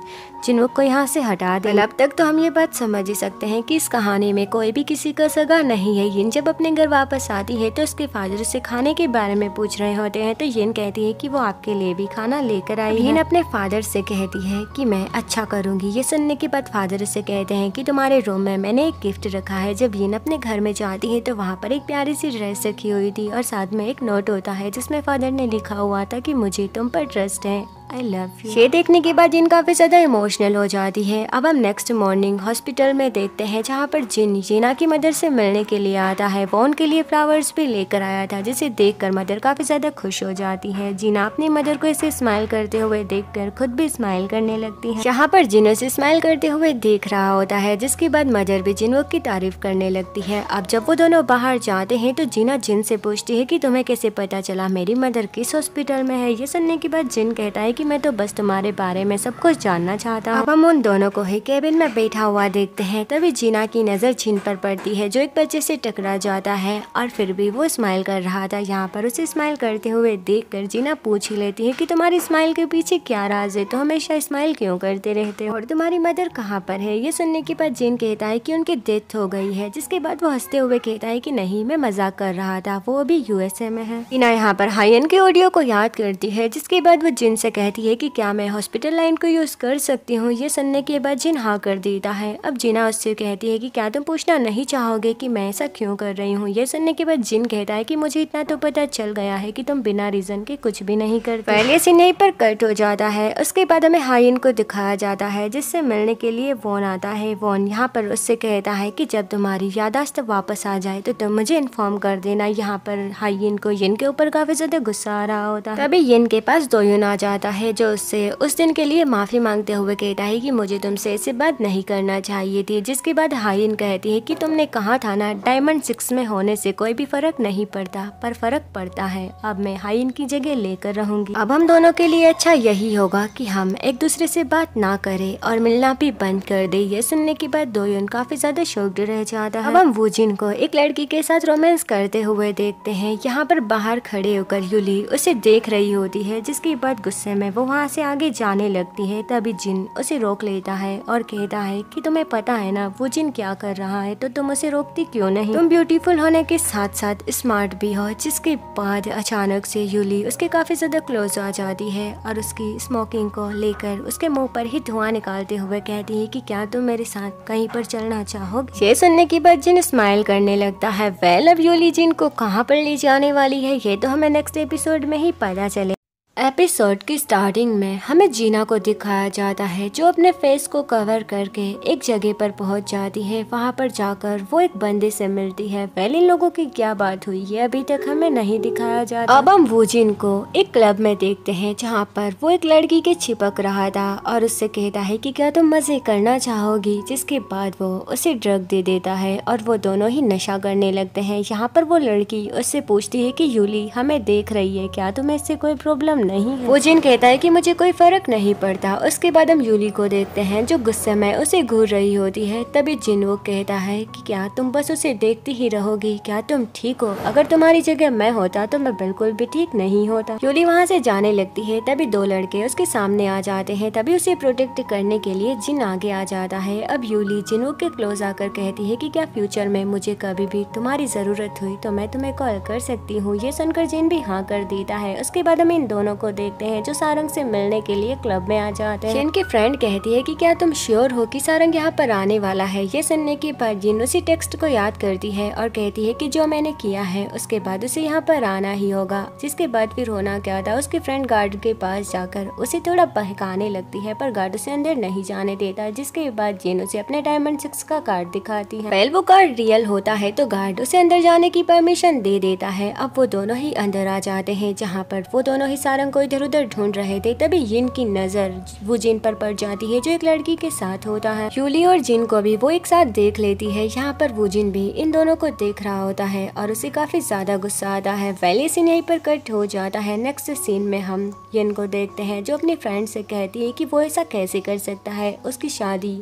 जिनवुक को यहाँ से हटा दें। अब तक तो हम ये बात समझ ही सकते हैं कि इस कहानी में कोई भी किसी का सगा नहीं है। यिन जब अपने घर वापस आती है तो उसके फादर उसे खाने खाने के बारे में पूछ रहे होते हैं तो यिन कहती है कि वो आपके लिए भी खाना लेकर आई है। यिन अपने फादर से कहती है कि मैं अच्छा करूंगी। ये सुनने के बाद फादर से कहते हैं कि तुम्हारे रूम में मैंने एक गिफ्ट रखा है। जब यिन अपने घर में जाती है तो वहाँ पर एक प्यारी सी ड्रेस रखी हुई थी और साथ में एक नोट होता है जिसमें फादर ने लिखा हुआ था कि मुझे तुम पर ट्रस्ट है, I love you। ये देखने के बाद जिन काफी ज्यादा इमोशनल हो जाती है। अब हम नेक्स्ट मॉर्निंग हॉस्पिटल में देखते हैं जहाँ पर जिन जीना की मदर से मिलने के लिए आता है। वो उनके लिए फ्लावर्स भी लेकर आया था जिसे देखकर मदर काफी ज्यादा खुश हो जाती है। जीना अपनी मदर को इसे स्माइल करते हुए देखकर खुद भी स्माइल करने लगती है। यहाँ पर जिन उसे स्माइल करते हुए देख रहा होता है जिसके बाद मदर भी जिन की तारीफ करने लगती है। अब जब वो दोनों बाहर जाते हैं तो जीना जिन से पूछती है कि तुम्हें कैसे पता चला मेरी मदर किस हॉस्पिटल में है। ये सुनने के बाद जिन कहता है कि मैं तो बस तुम्हारे बारे में सब कुछ जानना चाहता हूँ। अब हम उन दोनों को ही केबिन में बैठा हुआ देखते हैं। तभी जीना की नजर जिन पर पड़ती है जो एक बच्चे से टकरा जाता है और फिर भी वो स्माइल कर रहा था। यहाँ पर उसे स्माइल करते हुए देखकर जीना पूछ ही लेती है कि तुम्हारी स्माइल के पीछे क्या राज है, तो हमेशा स्माइल क्यों करते रहते हो और तुम्हारी मदर कहाँ पर है। ये सुनने के बाद जिन कहता है कि उनकी डेथ हो गई है। जिसके बाद वो हंसते हुए कहता है कि नहीं, मैं मजाक कर रहा था, वो अभी USA में है। जीना यहाँ पर हायन के ऑडियो को याद करती है जिसके बाद वो जिन से कहती है कि क्या मैं हॉस्पिटल लाइन को यूज कर सकती हूँ। ये सुनने के बाद जिन हाँ कर देता है। अब जीना उससे कहती है कि क्या तुम पूछना नहीं चाहोगे कि मैं ऐसा क्यों कर रही हूँ। ये सुनने के बाद जिन कहता है कि मुझे इतना तो पता चल गया है कि तुम बिना रीजन के कुछ भी नहीं करते। पहले सीन यहीं पर कट हो जाता है। उसके बाद हमें हायन को दिखाया जाता है जिससे मिलने के लिए वॉन आता है। वॉन यहाँ पर उससे कहता है कि जब तुम्हारी याददाश्त वापस आ जाए तो तुम मुझे इन्फॉर्म कर देना। यहाँ पर हायन को यिन के ऊपर काफी ज्यादा गुस्सा आ रहा होता है। तभी यिन के पास दोयुन आ जाता है जो उससे उस दिन के लिए माफी मांगते हुए कहता है कि मुझे तुमसे ऐसी बात नहीं करना चाहिए थी। जिसके बाद हायन कहती है कि तुमने कहा था ना, डायमंड 6 में होने से कोई भी फर्क नहीं पड़ता, पर फर्क पड़ता है। अब मैं हायन की जगह लेकर रहूंगी। अब हम दोनों के लिए अच्छा यही होगा कि हम एक दूसरे से बात ना करें और मिलना भी बंद कर दे। ये सुनने के बाद दोयुन काफी ज्यादा शॉक्ड रह जाता है। अब हम वूजिन को एक लड़की के साथ रोमांस करते हुए देखते हैं। यहाँ पर बाहर खड़े होकर यूली उसे देख रही होती है जिसके बाद गुस्से में वो वहाँ से आगे जाने लगती है। तभी जिन उसे रोक लेता है और कहता है कि तुम्हें पता है ना वो जिन क्या कर रहा है, तो तुम उसे रोकती क्यों नहीं। तुम ब्यूटीफुल होने के साथ साथ स्मार्ट भी हो। जिसके बाद अचानक से यूली उसके काफी ज्यादा क्लोज आ जाती है और उसकी स्मोकिंग को लेकर उसके मुंह पर ही धुआं निकालते हुए कहती है कि क्या तुम मेरे साथ कहीं पर चलना चाहोगे। ये सुनने के बाद जिन स्माइल करने लगता है। वेल, अब यूली जिन को कहाँ पर ले जाने वाली है ये तो हमें नेक्स्ट एपिसोड में ही पता चले। एपिसोड की स्टार्टिंग में हमें जीना को दिखाया जाता है जो अपने फेस को कवर करके एक जगह पर पहुंच जाती है। वहां पर जाकर वो एक बंदे से मिलती है। पहले इन लोगों की क्या बात हुई ये अभी तक हमें नहीं दिखाया जाता। अब हम वूजिन को एक क्लब में देखते हैं जहां पर वो एक लड़की के चिपक रहा था और उससे कहता है कि क्या तुम मजे करना चाहोगी। जिसके बाद वो उसे ड्रग दे देता है और वो दोनों ही नशा करने लगते हैं। यहाँ पर वो लड़की उससे पूछती है कि यूली हमें देख रही है, क्या तुम्हें इससे कोई प्रॉब्लम नहीं है। वो जिन कहता है कि मुझे कोई फर्क नहीं पड़ता। उसके बाद हम यूली को देखते हैं जो गुस्से में उसे घूर रही होती है। तभी जिन वो कहता है कि क्या तुम बस उसे देखती ही रहोगी, क्या तुम ठीक हो। अगर तुम्हारी जगह मैं होता तो मैं बिल्कुल भी ठीक नहीं होता। यूली वहाँ से जाने लगती है। तभी 2 लड़के उसके सामने आ जाते हैं। तभी उसे प्रोटेक्ट करने के लिए जिन आगे आ जाता है। अब यूली जिनू के क्लोज आकर कहती है कि क्या फ्यूचर में मुझे कभी भी तुम्हारी जरूरत हुई तो मैं तुम्हें कॉल कर सकती हूँ। ये सुनकर जिन भी हाँ कर देता है। उसके बाद हम इन दोनों को देखते हैं जो सारंग से मिलने के लिए क्लब में आ जाते हैं। जिन की फ्रेंड कहती है कि क्या तुम श्योर हो कि सारंग यहाँ पर आने वाला है। ये सुनने के बाद जिन उसी टेक्स्ट को याद करती है और कहती है कि जो मैंने किया है उसके बाद उसे यहाँ पर आना ही होगा। जिसके बाद फिर होना क्या था, उसकी फ्रेंड गार्ड के पास जाकर उसे थोड़ा बहकाने लगती है पर गार्ड उसे अंदर नहीं जाने देता। जिसके बाद जिन उसे अपने डायमंड 6 का कार्ड दिखाती है। पहले वो कार्ड रियल होता है तो गार्ड उसे अंदर जाने की परमिशन दे देता है। अब वो दोनों ही अंदर आ जाते हैं जहाँ पर वो दोनों ही सारंग को इधर उधर ढूंढ रहे थे। तभी यिन की नजर वो जिन पर पड़ जाती है जो एक लड़की के साथ होता है। यूली और जिन को भी वो एक साथ देख लेती है। यहाँ पर वो जिन भी इन दोनों को देख रहा होता है और उसे काफी ज्यादा गुस्सा आता है। पहले सीन यहीं पर कट हो जाता है। नेक्स्ट सीन में हम यिन को देखते हैं जो अपनी फ्रेंड से कहती है कि वो ऐसा कैसे कर सकता है, उसकी शादी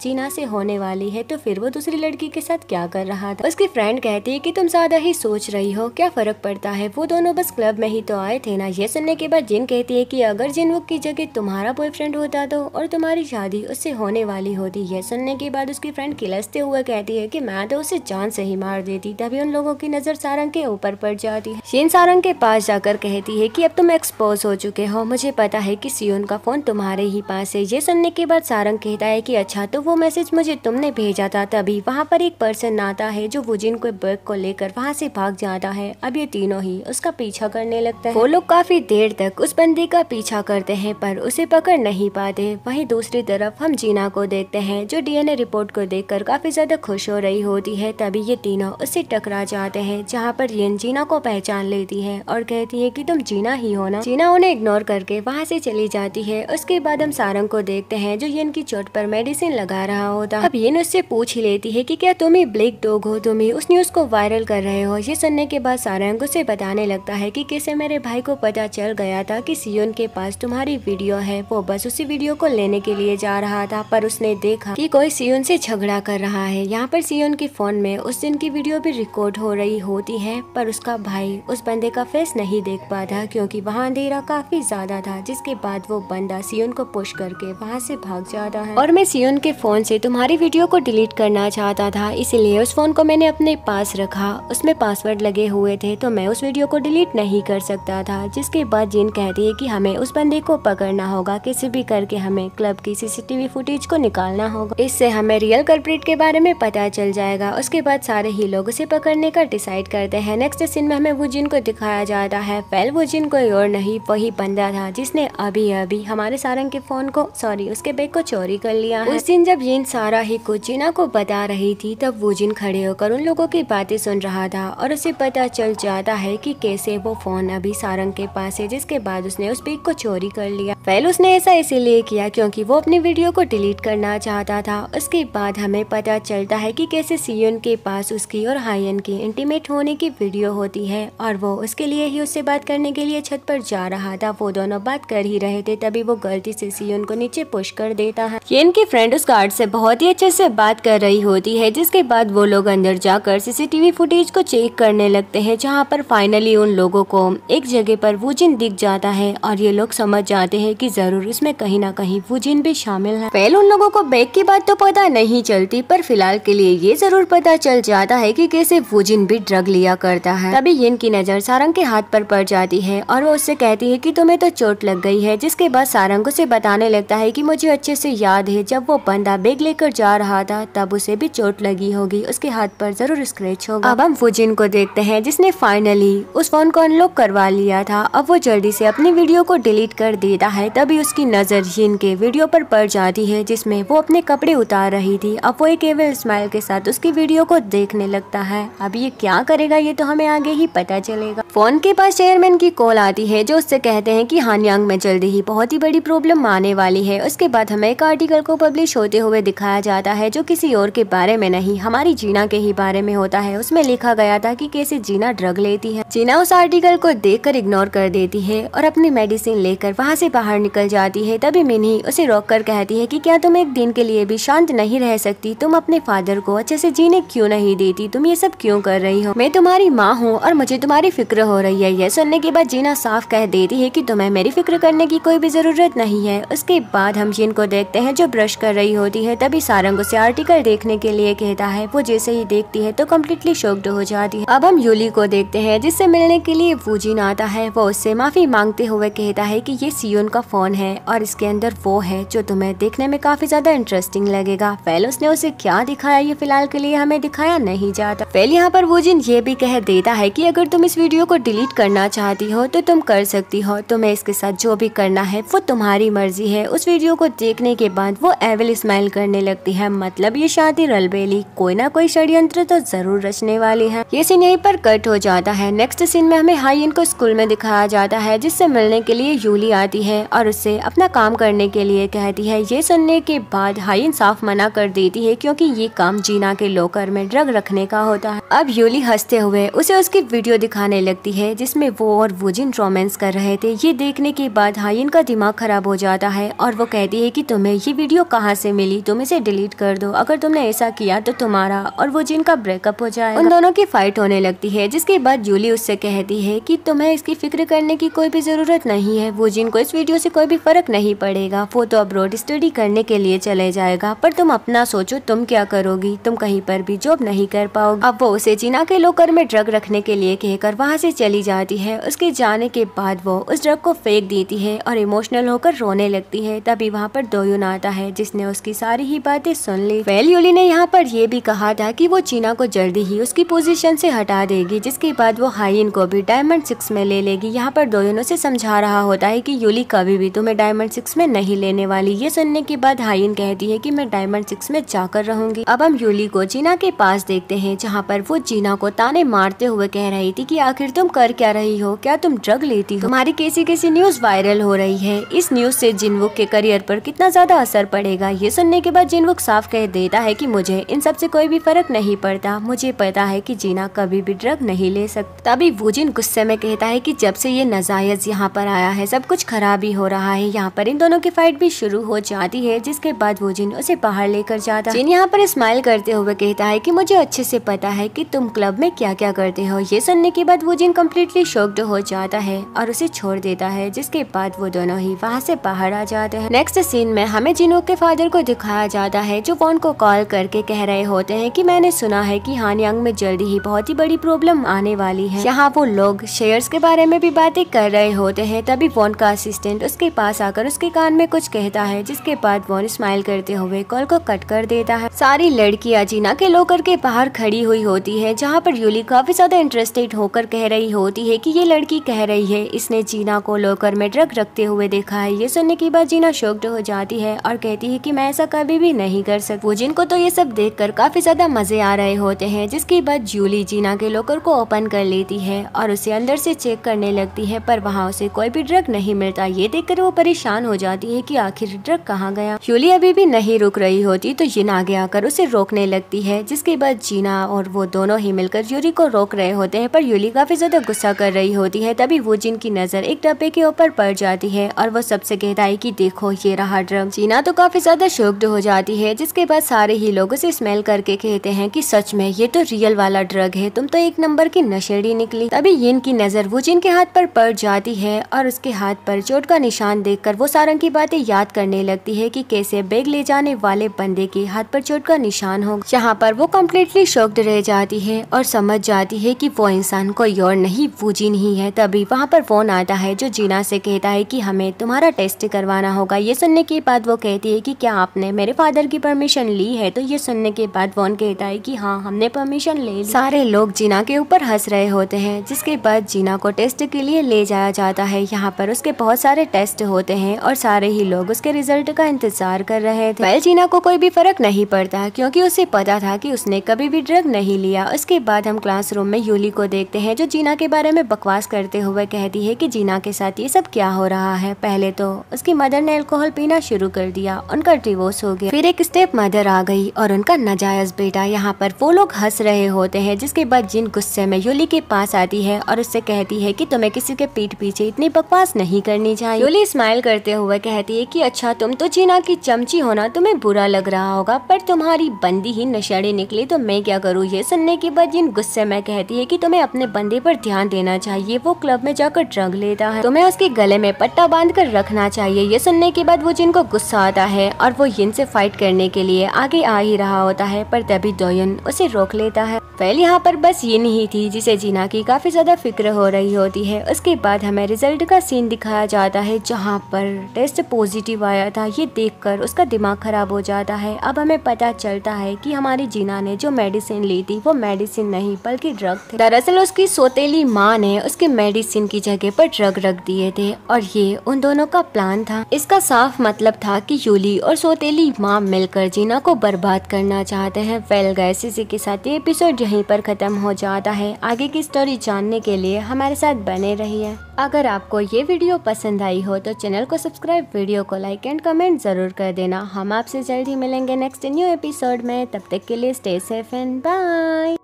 जीना से होने वाली है, तो फिर वो दूसरी लड़की के साथ क्या कर रहा था। उसकी फ्रेंड कहती है कि तुम ज्यादा ही सोच रही हो, क्या फर्क पड़ता है, वो दोनों बस क्लब में ही तो आए थे ना। ये सुनने के बाद जिन कहती है कि अगर जिनवुक की जगह तुम्हारा बॉयफ्रेंड होता तो और तुम्हारी शादी उससे होने वाली होती। ये सुनने के बाद उसकी फ्रेंड खिलस्ते हुए कहती है कि मैं तो उसे जान से ही मार देती। तभी उन लोगों की नजर सारंग के ऊपर पड़ जाती है। शिन सारंग के पास जाकर कहती है कि अब तुम एक्सपोज हो चुके हो, मुझे पता है कि सियोन का फोन तुम्हारे ही पास है। ये सुनने के बाद सारंग कहता है कि अच्छा, तो वो मैसेज मुझे तुमने भेजा था। तभी वहाँ पर एक पर्सन आता है जो वुजिन को बैग को लेकर वहाँ से भाग जाता है। अब ये तीनों ही उसका पीछा करने लगता है। वो लोग काफी देर तक उस बंदे का पीछा करते हैं पर उसे पकड़ नहीं पाते। वहीं दूसरी तरफ हम जीना को देखते हैं जो डीएनए रिपोर्ट को देखकर काफी ज्यादा खुश हो रही होती है। तभी ये तीनों उससे टकरा जाते हैं, जहाँ पर येन जीना को पहचान लेती है और कहती है कि तुम जीना ही हो ना। जीना उन्हें इग्नोर करके वहाँ से चली जाती है। उसके बाद हम सारंग को देखते हैं जो येन की चोट पर मेडिसिन लगा रहा होता। अब येन उससे पूछ ही लेती है कि क्या तुम ही ब्लैक डॉग हो, तुम ही उस न्यूज को वायरल कर रहे हो। ये सुनने के बाद सारंग उसे बताने लगता है कि कैसे मेरे भाई को पता चल गया था कि सियोन के पास तुम्हारी वीडियो है। वो बस उसी वीडियो को लेने के लिए जा रहा था पर उसने देखा कि कोई सियोन से झगड़ा कर रहा है। यहाँ पर सियोन के फोन में उस दिन की वीडियो भी रिकॉर्ड हो रही होती है पर उसका भाई उस बंदे का फेस नहीं देख पाता क्योंकि वहाँ अंधेरा काफी ज्यादा था। जिसके बाद वो बंदा सियोन को पुश करके वहाँ से भाग जाता है। और मैं सियोन के फोन से तुम्हारी वीडियो को डिलीट करना चाहता था, इसीलिए उस फोन को मैंने अपने पास रखा। उसमें पासवर्ड लगे हुए थे तो मैं उस वीडियो को डिलीट नहीं कर सकता था। जिसके बाद जिन कहती है कि हमें उस बंदे को पकड़ना होगा, किसी भी करके हमें क्लब की सीसीटीवी फुटेज को निकालना होगा। इससे हमें रियल कल्प्रिट के बारे में पता चल जाएगा। उसके बाद सारे ही लोग उसे पकड़ने का डिसाइड करते हैं। नेक्स्ट सीन में हमें वुजिन को दिखाया जाता है। वेल वुजिन कोई और नहीं, वही बंदा था जिसने अभी अभी हमारे सारंग के फोन को उसके बैग को चोरी कर लिया है। उस दिन जब जिन सारा ही कुछ जीना को बता रही थी तब वुजिन खड़े होकर उन लोगों की बातें सुन रहा था और उसे पता चल जाता है कि कैसे वो फोन अभी सारंग के पास है। जिसके बाद उसने उस बैग को चोरी कर लिया। पहले उसने ऐसा इसीलिए किया क्योंकि वो अपनी वीडियो को डिलीट करना चाहता था। उसके बाद हमें पता चलता है कि कैसे सियोन के पास उसकी और हायन की इंटीमेट होने की वीडियो होती है और वो उसके लिए ही उससे बात करने के लिए छत पर जा रहा था। वो दोनों बात कर ही रहे थे तभी वो गलती से सियोन को नीचे पुश कर देता है। येन की फ्रेंड उस गार्ड से बहुत ही अच्छे से बात कर रही होती है। जिसके बाद वो लोग अंदर जाकर सीसीटीवी फुटेज को चेक करने लगते हैं, जहाँ पर फाइनली उन लोगों को एक जगह पर वुजिन दिख जाता है और ये लोग समझ जाते हैं कि जरूर इसमें कहीं ना कहीं वुजिन भी शामिल है। पहले उन लोगों को बैग की बात तो पता नहीं चलती पर फिलहाल के लिए ये जरूर पता चल जाता है कि कैसे वुजिन भी ड्रग लिया करता है। तभी येन की नजर सारंग के हाथ पर पड़ जाती है और वो उससे कहती है कि तुम्हें तो चोट लग गई है। जिसके बाद सारंग उसे बताने लगता है कि मुझे अच्छे से याद है जब वो बंदा बैग लेकर जा रहा था तब उसे भी चोट लगी होगी, उसके हाथ पर जरूर स्क्रैच होगा। अब हम वुजिन को देखते हैं जिसने फाइनली उस फोन को अनलॉक करवा लिया था। अब वो जल्दी से अपनी वीडियो को डिलीट कर देता है। तभी उसकी नजर जिन के वीडियो पर पड़ जाती है जिसमें वो अपने कपड़े उतार रही थी। अब वो एक एविल स्माइल के साथ उसकी वीडियो को देखने लगता है। अब ये क्या करेगा ये तो हमें आगे ही पता चलेगा। फोन के पास चेयरमैन की कॉल आती है जो उससे कहते हैं कि हानयांग में जल्दी ही बहुत ही बड़ी प्रॉब्लम आने वाली है। उसके बाद हमें एक आर्टिकल को पब्लिश होते हुए दिखाया जाता है जो किसी और के बारे में नहीं, हमारी जीना के ही बारे में होता है। उसमें लिखा गया था कि कैसे जीना ड्रग लेती है। जीना उस आर्टिकल को देखकर इग्नोर कर देती है और अपनी मेडिसिन लेकर वहाँ से बाहर निकल जाती है। तभी मिनी उसे रोककर कहती है कि क्या तुम एक दिन के लिए भी शांत नहीं रह सकती? तुम अपने फादर को अच्छे से जीने क्यों नहीं देती? तुम ये सब क्यों कर रही हो? मैं तुम्हारी माँ हूँ और मुझे तुम्हारी फिक्र हो रही है। यह सुनने के बाद जीना साफ कह देती है कि तुम्हें मेरी फिक्र करने की कोई भी जरूरत नहीं है। उसके बाद हम जिन को देखते हैं जो ब्रश कर रही होती है। तभी सारंग उसे आर्टिकल देखने के लिए कहता है। वो जैसे ही देखती है तो कम्प्लीटली शॉक्ड हो जाती है। अब हम यूली को देखते हैं जिससे मिलने के लिए वुजिन आता है। वो उससे माफी मांगते हुए कहता है कि ये सियोन का फोन है और इसके अंदर वो है जो तुम्हें देखने में काफी ज्यादा इंटरेस्टिंग लगेगा। पहले उसने उसे क्या दिखाया ये फिलहाल के लिए हमें दिखाया नहीं जाता। पहले यहाँ पर वुजिन ये भी कह देता है कि अगर तुम इस वीडियो को डिलीट करना चाहती हो तो तुम कर सकती हो, तुम्हें इसके साथ जो भी करना है वो तुम्हारी मर्जी है। उस वीडियो को देखने के बाद वो एविल स्माइल करने लगती है, मतलब ये शादी रलबेली कोई ना कोई षड्यंत्र तो जरूर रचने वाली है। ये सीन यहीं पर कट हो जाता है। नेक्स्ट सीन में हमें हायन को स्कूल में दिखाया जाता है जिससे मिलने के लिए यूली आती है और उससे अपना काम करने के लिए कहती है। ये सुनने के बाद हायन साफ मना कर देती है क्योंकि ये काम जीना के लॉकर में ड्रग रखने का होता है। अब यूली हंसते हुए उसे उसकी वीडियो दिखाने लगती है जिसमें वो और वुजिन रोमांस कर रहे थे। ये देखने के बाद हायन का दिमाग खराब हो जाता है और वो कहती है कि तुम्हें ये वीडियो कहाँ से मिली? ली, तुम इसे डिलीट कर दो। अगर तुमने ऐसा किया तो तुम्हारा और वो जिन का ब्रेकअप हो जाएगा। उन दोनों की फाइट होने लगती है, जिसके बाद जूली उससे कहती है कि तुम्हें इसकी फिक्र करने की कोई भी जरूरत नहीं है। वो जिन को इस वीडियो से कोई भी फर्क नहीं पड़ेगा। वो तो अब्रॉड स्टडी करने के लिए चले जाएगा, पर तुम अपना सोचो, तुम क्या करोगी? तुम कहीं पर भी जॉब नहीं कर पाओगी। अब वो उसे जीना के लॉकर में ड्रग रखने के लिए कहकर वहाँ से चली जाती है। उसके जाने के बाद वो उस ड्रग को फेंक देती है और इमोशनल होकर रोने लगती है। तभी वहाँ पर दोयुन आता है, जिसने उसकी सारी ही बातें सुन ली। यूली ने यहाँ पर ये भी कहा था कि वो चीना को जल्दी ही उसकी पोजीशन से हटा देगी, जिसके बाद वो हाइन को भी डायमंड 6 में ले लेगी। यहाँ पर दोयुन उसे समझा रहा होता है कि यूली कभी भी तुम्हें डायमंड 6 में नहीं लेने वाली। ये सुनने के बाद हाइन कहती है कि मैं डायमंड 6 में जाकर रहूंगी। अब हम यूली को जीना के पास देखते हैं, जहाँ पर वो जीना को ताने मारते हुए कह रही थी कि आखिर तुम कर क्या रही हो? क्या तुम ड्रग लेती हो? तुम्हारी कैसी न्यूज वायरल हो रही है। इस न्यूज से जिनवुक के करियर पर कितना ज्यादा असर पड़ेगा। ये सुनने के बाद जिनवुक साफ कह देता है कि मुझे इन सब से कोई भी फर्क नहीं पड़ता। मुझे पता है कि जीना कभी भी ड्रग नहीं ले सकता। तभी वूजिन गुस्से में कहता है कि जब से ये नाजायज यहाँ पर आया है, सब कुछ खराब ही हो रहा है। यहाँ पर इन दोनों की फाइट भी शुरू हो जाती है, जिसके बाद वूजिन उसे बाहर लेकर जाता है। जिन यहाँ पर स्माइल करते हुए कहता है कि मुझे अच्छे से पता है कि तुम क्लब में क्या क्या करते हो। ये सुनने के बाद वूजिन कम्प्लीटली शॉक्ड हो जाता है और उसे छोड़ देता है, जिसके बाद वो दोनों ही वहाँ से बाहर आ जाते हैं। नेक्स्ट सीन में हमें जिनवुक के फादर को दिखाया जाता है, जो वॉन को कॉल करके कह रहे होते हैं कि मैंने सुना है कि हानयांग में जल्दी ही बहुत ही बड़ी प्रॉब्लम आने वाली है। यहाँ वो लोग शेयर्स के बारे में भी बातें कर रहे होते हैं। तभी वॉन का असिस्टेंट उसके पास आकर उसके कान में कुछ कहता है, जिसके बाद वॉन स्माइल करते हुए कॉल को कट कर देता है। सारी लड़कियां जीना के लॉकर के बाहर खड़ी हुई होती है, जहाँ पर यूली काफी ज्यादा इंटरेस्टेड होकर कह रही होती है कि ये लड़की कह रही है इसने जीना को लॉकर में ड्रग रखते हुए देखा है। ये सुनने के बाद जीना शॉक्ड हो जाती है और कहती है कि मैं ऐसा कभी भी नहीं कर सकती। वूजिन को तो ये सब देखकर काफी ज्यादा मजे आ रहे होते हैं, जिसके बाद जूली जीना के लॉकर को ओपन कर लेती है और उसे अंदर से चेक करने लगती है, पर वहाँ उसे कोई भी ड्रग नहीं मिलता। ये देखकर वो परेशान हो जाती है कि आखिर ड्रग कहाँ गया। यूली अभी भी नहीं रुक रही होती, तो जिन आगे आकर उसे रोकने लगती है, जिसके बाद जीना और वो दोनों ही मिलकर यूली को रोक रहे होते हैं, पर यूली काफी ज्यादा गुस्सा कर रही होती है। तभी वूजिन की नजर एक डब्बे के ऊपर पड़ जाती है और वो सबसे कहता है कि देखो ये रहा ड्रग। जीना तो काफी ज्यादा शॉक्ड हो जाती है, जिसके बाद सारे ही लोग उसे स्मेल करके कहते हैं कि सच में ये तो रियल वाला ड्रग है, तुम तो एक नंबर की नशेड़ी निकली। तभी यिन की नजर वूजिन के हाथ पर पड़ जाती है और उसके हाथ पर चोट का निशान देखकर वो सारंग की बातें याद करने लगती है कि कैसे बैग ले जाने वाले बंदे के हाथ पर चोट का निशान हो। यहाँ पर वो कम्प्लीटली शॉक्ड रह जाती है और समझ जाती है कि वो इंसान कोई और नहीं वूजिन ही है। तभी वहाँ पर फोन आता है, जो जीना से कहता है कि हमें तुम्हारा टेस्ट करवाना होगा। ये सुनने के बाद वो कहती है कि क्या आपने मेरे फादर की परमिशन ली है? तो ये सुनने के बाद वॉन कहता है कि हाँ, हमने परमिशन ले ली। सारे लोग जीना के ऊपर हंस रहे होते हैं, जिसके बाद जीना को टेस्ट के लिए ले जाया जाता है। यहाँ पर उसके बहुत सारे टेस्ट होते हैं और सारे ही लोग उसके रिजल्ट का इंतजार कर रहे थे। जीना को कोई भी फर्क नहीं पड़ता, क्योंकि उसे पता था कि उसने कभी भी ड्रग नहीं लिया। उसके बाद हम क्लासरूम में यूली को देखते हैं, जो जीना के बारे में बकवास करते हुए कहती है कि जीना के साथ ये सब क्या हो रहा है। पहले तो उसकी मदर ने अल्कोहल पीना शुरू कर दिया, उनका डिवोर्स हो गया, फिर एक स्टेप मदर आ गई और उनका नाजायज बेटा। यहाँ पर वो लोग हंस रहे होते हैं, जिसके बाद जिन गुस्से में यूली के पास आती है और उससे कहती है कि तुम्हें किसी के पीठ पीछे इतनी बकवास नहीं करनी चाहिए। यूली स्माइल करते हुए कहती है कि अच्छा, तुम तो जीना की चमची होना, तुम्हें बुरा लग रहा होगा, पर तुम्हारी बंदी ही नशेड़ी निकली तो मैं क्या करूँ। ये सुनने के बाद जिन गुस्से में कहती है कि तुम्हें अपने बंदे पर ध्यान देना चाहिए, वो क्लब में जाकर ड्रग लेता है, तुम्हें उसके गले में पट्टा बांध कर रखना चाहिए। ये सुनने के बाद वो जिन को गुस्सा आता है और वो यिन से फाइट करने के लिए आगे आ ही रहा होता है, पर तभी दोयुन उसे रोक लेता है। पहले यहाँ पर बस यिन ही थी जिसे जीना की काफी ज्यादा फिक्र हो रही होती है। उसके बाद हमें रिजल्ट का सीन दिखाया जाता है, जहाँ पर टेस्ट पॉजिटिव आया था। ये देखकर उसका दिमाग खराब हो जाता है। अब हमें पता चलता है कि हमारी जीना ने जो मेडिसिन ली थी वो मेडिसिन नहीं बल्कि ड्रग थे। दरअसल उसकी सौतेली माँ ने उसके मेडिसिन की जगह पर ड्रग रख दिए थे और ये उन दोनों का प्लान था। इसका साफ मतलब था कि यूली और सौतेली माँ मिलकर जीना को बर्बाद करना चाहते हैं। वेल गाइस, इसी के साथ ये एपिसोड यहीं पर खत्म हो जाता है। आगे की स्टोरी जानने के लिए हमारे साथ बने रहिए। अगर आपको ये वीडियो पसंद आई हो तो चैनल को सब्सक्राइब, वीडियो को लाइक एंड कमेंट जरूर कर देना। हम आपसे जल्द ही मिलेंगे नेक्स्ट न्यू एपिसोड में। तब तक के लिए स्टे सेफ एंड बाय।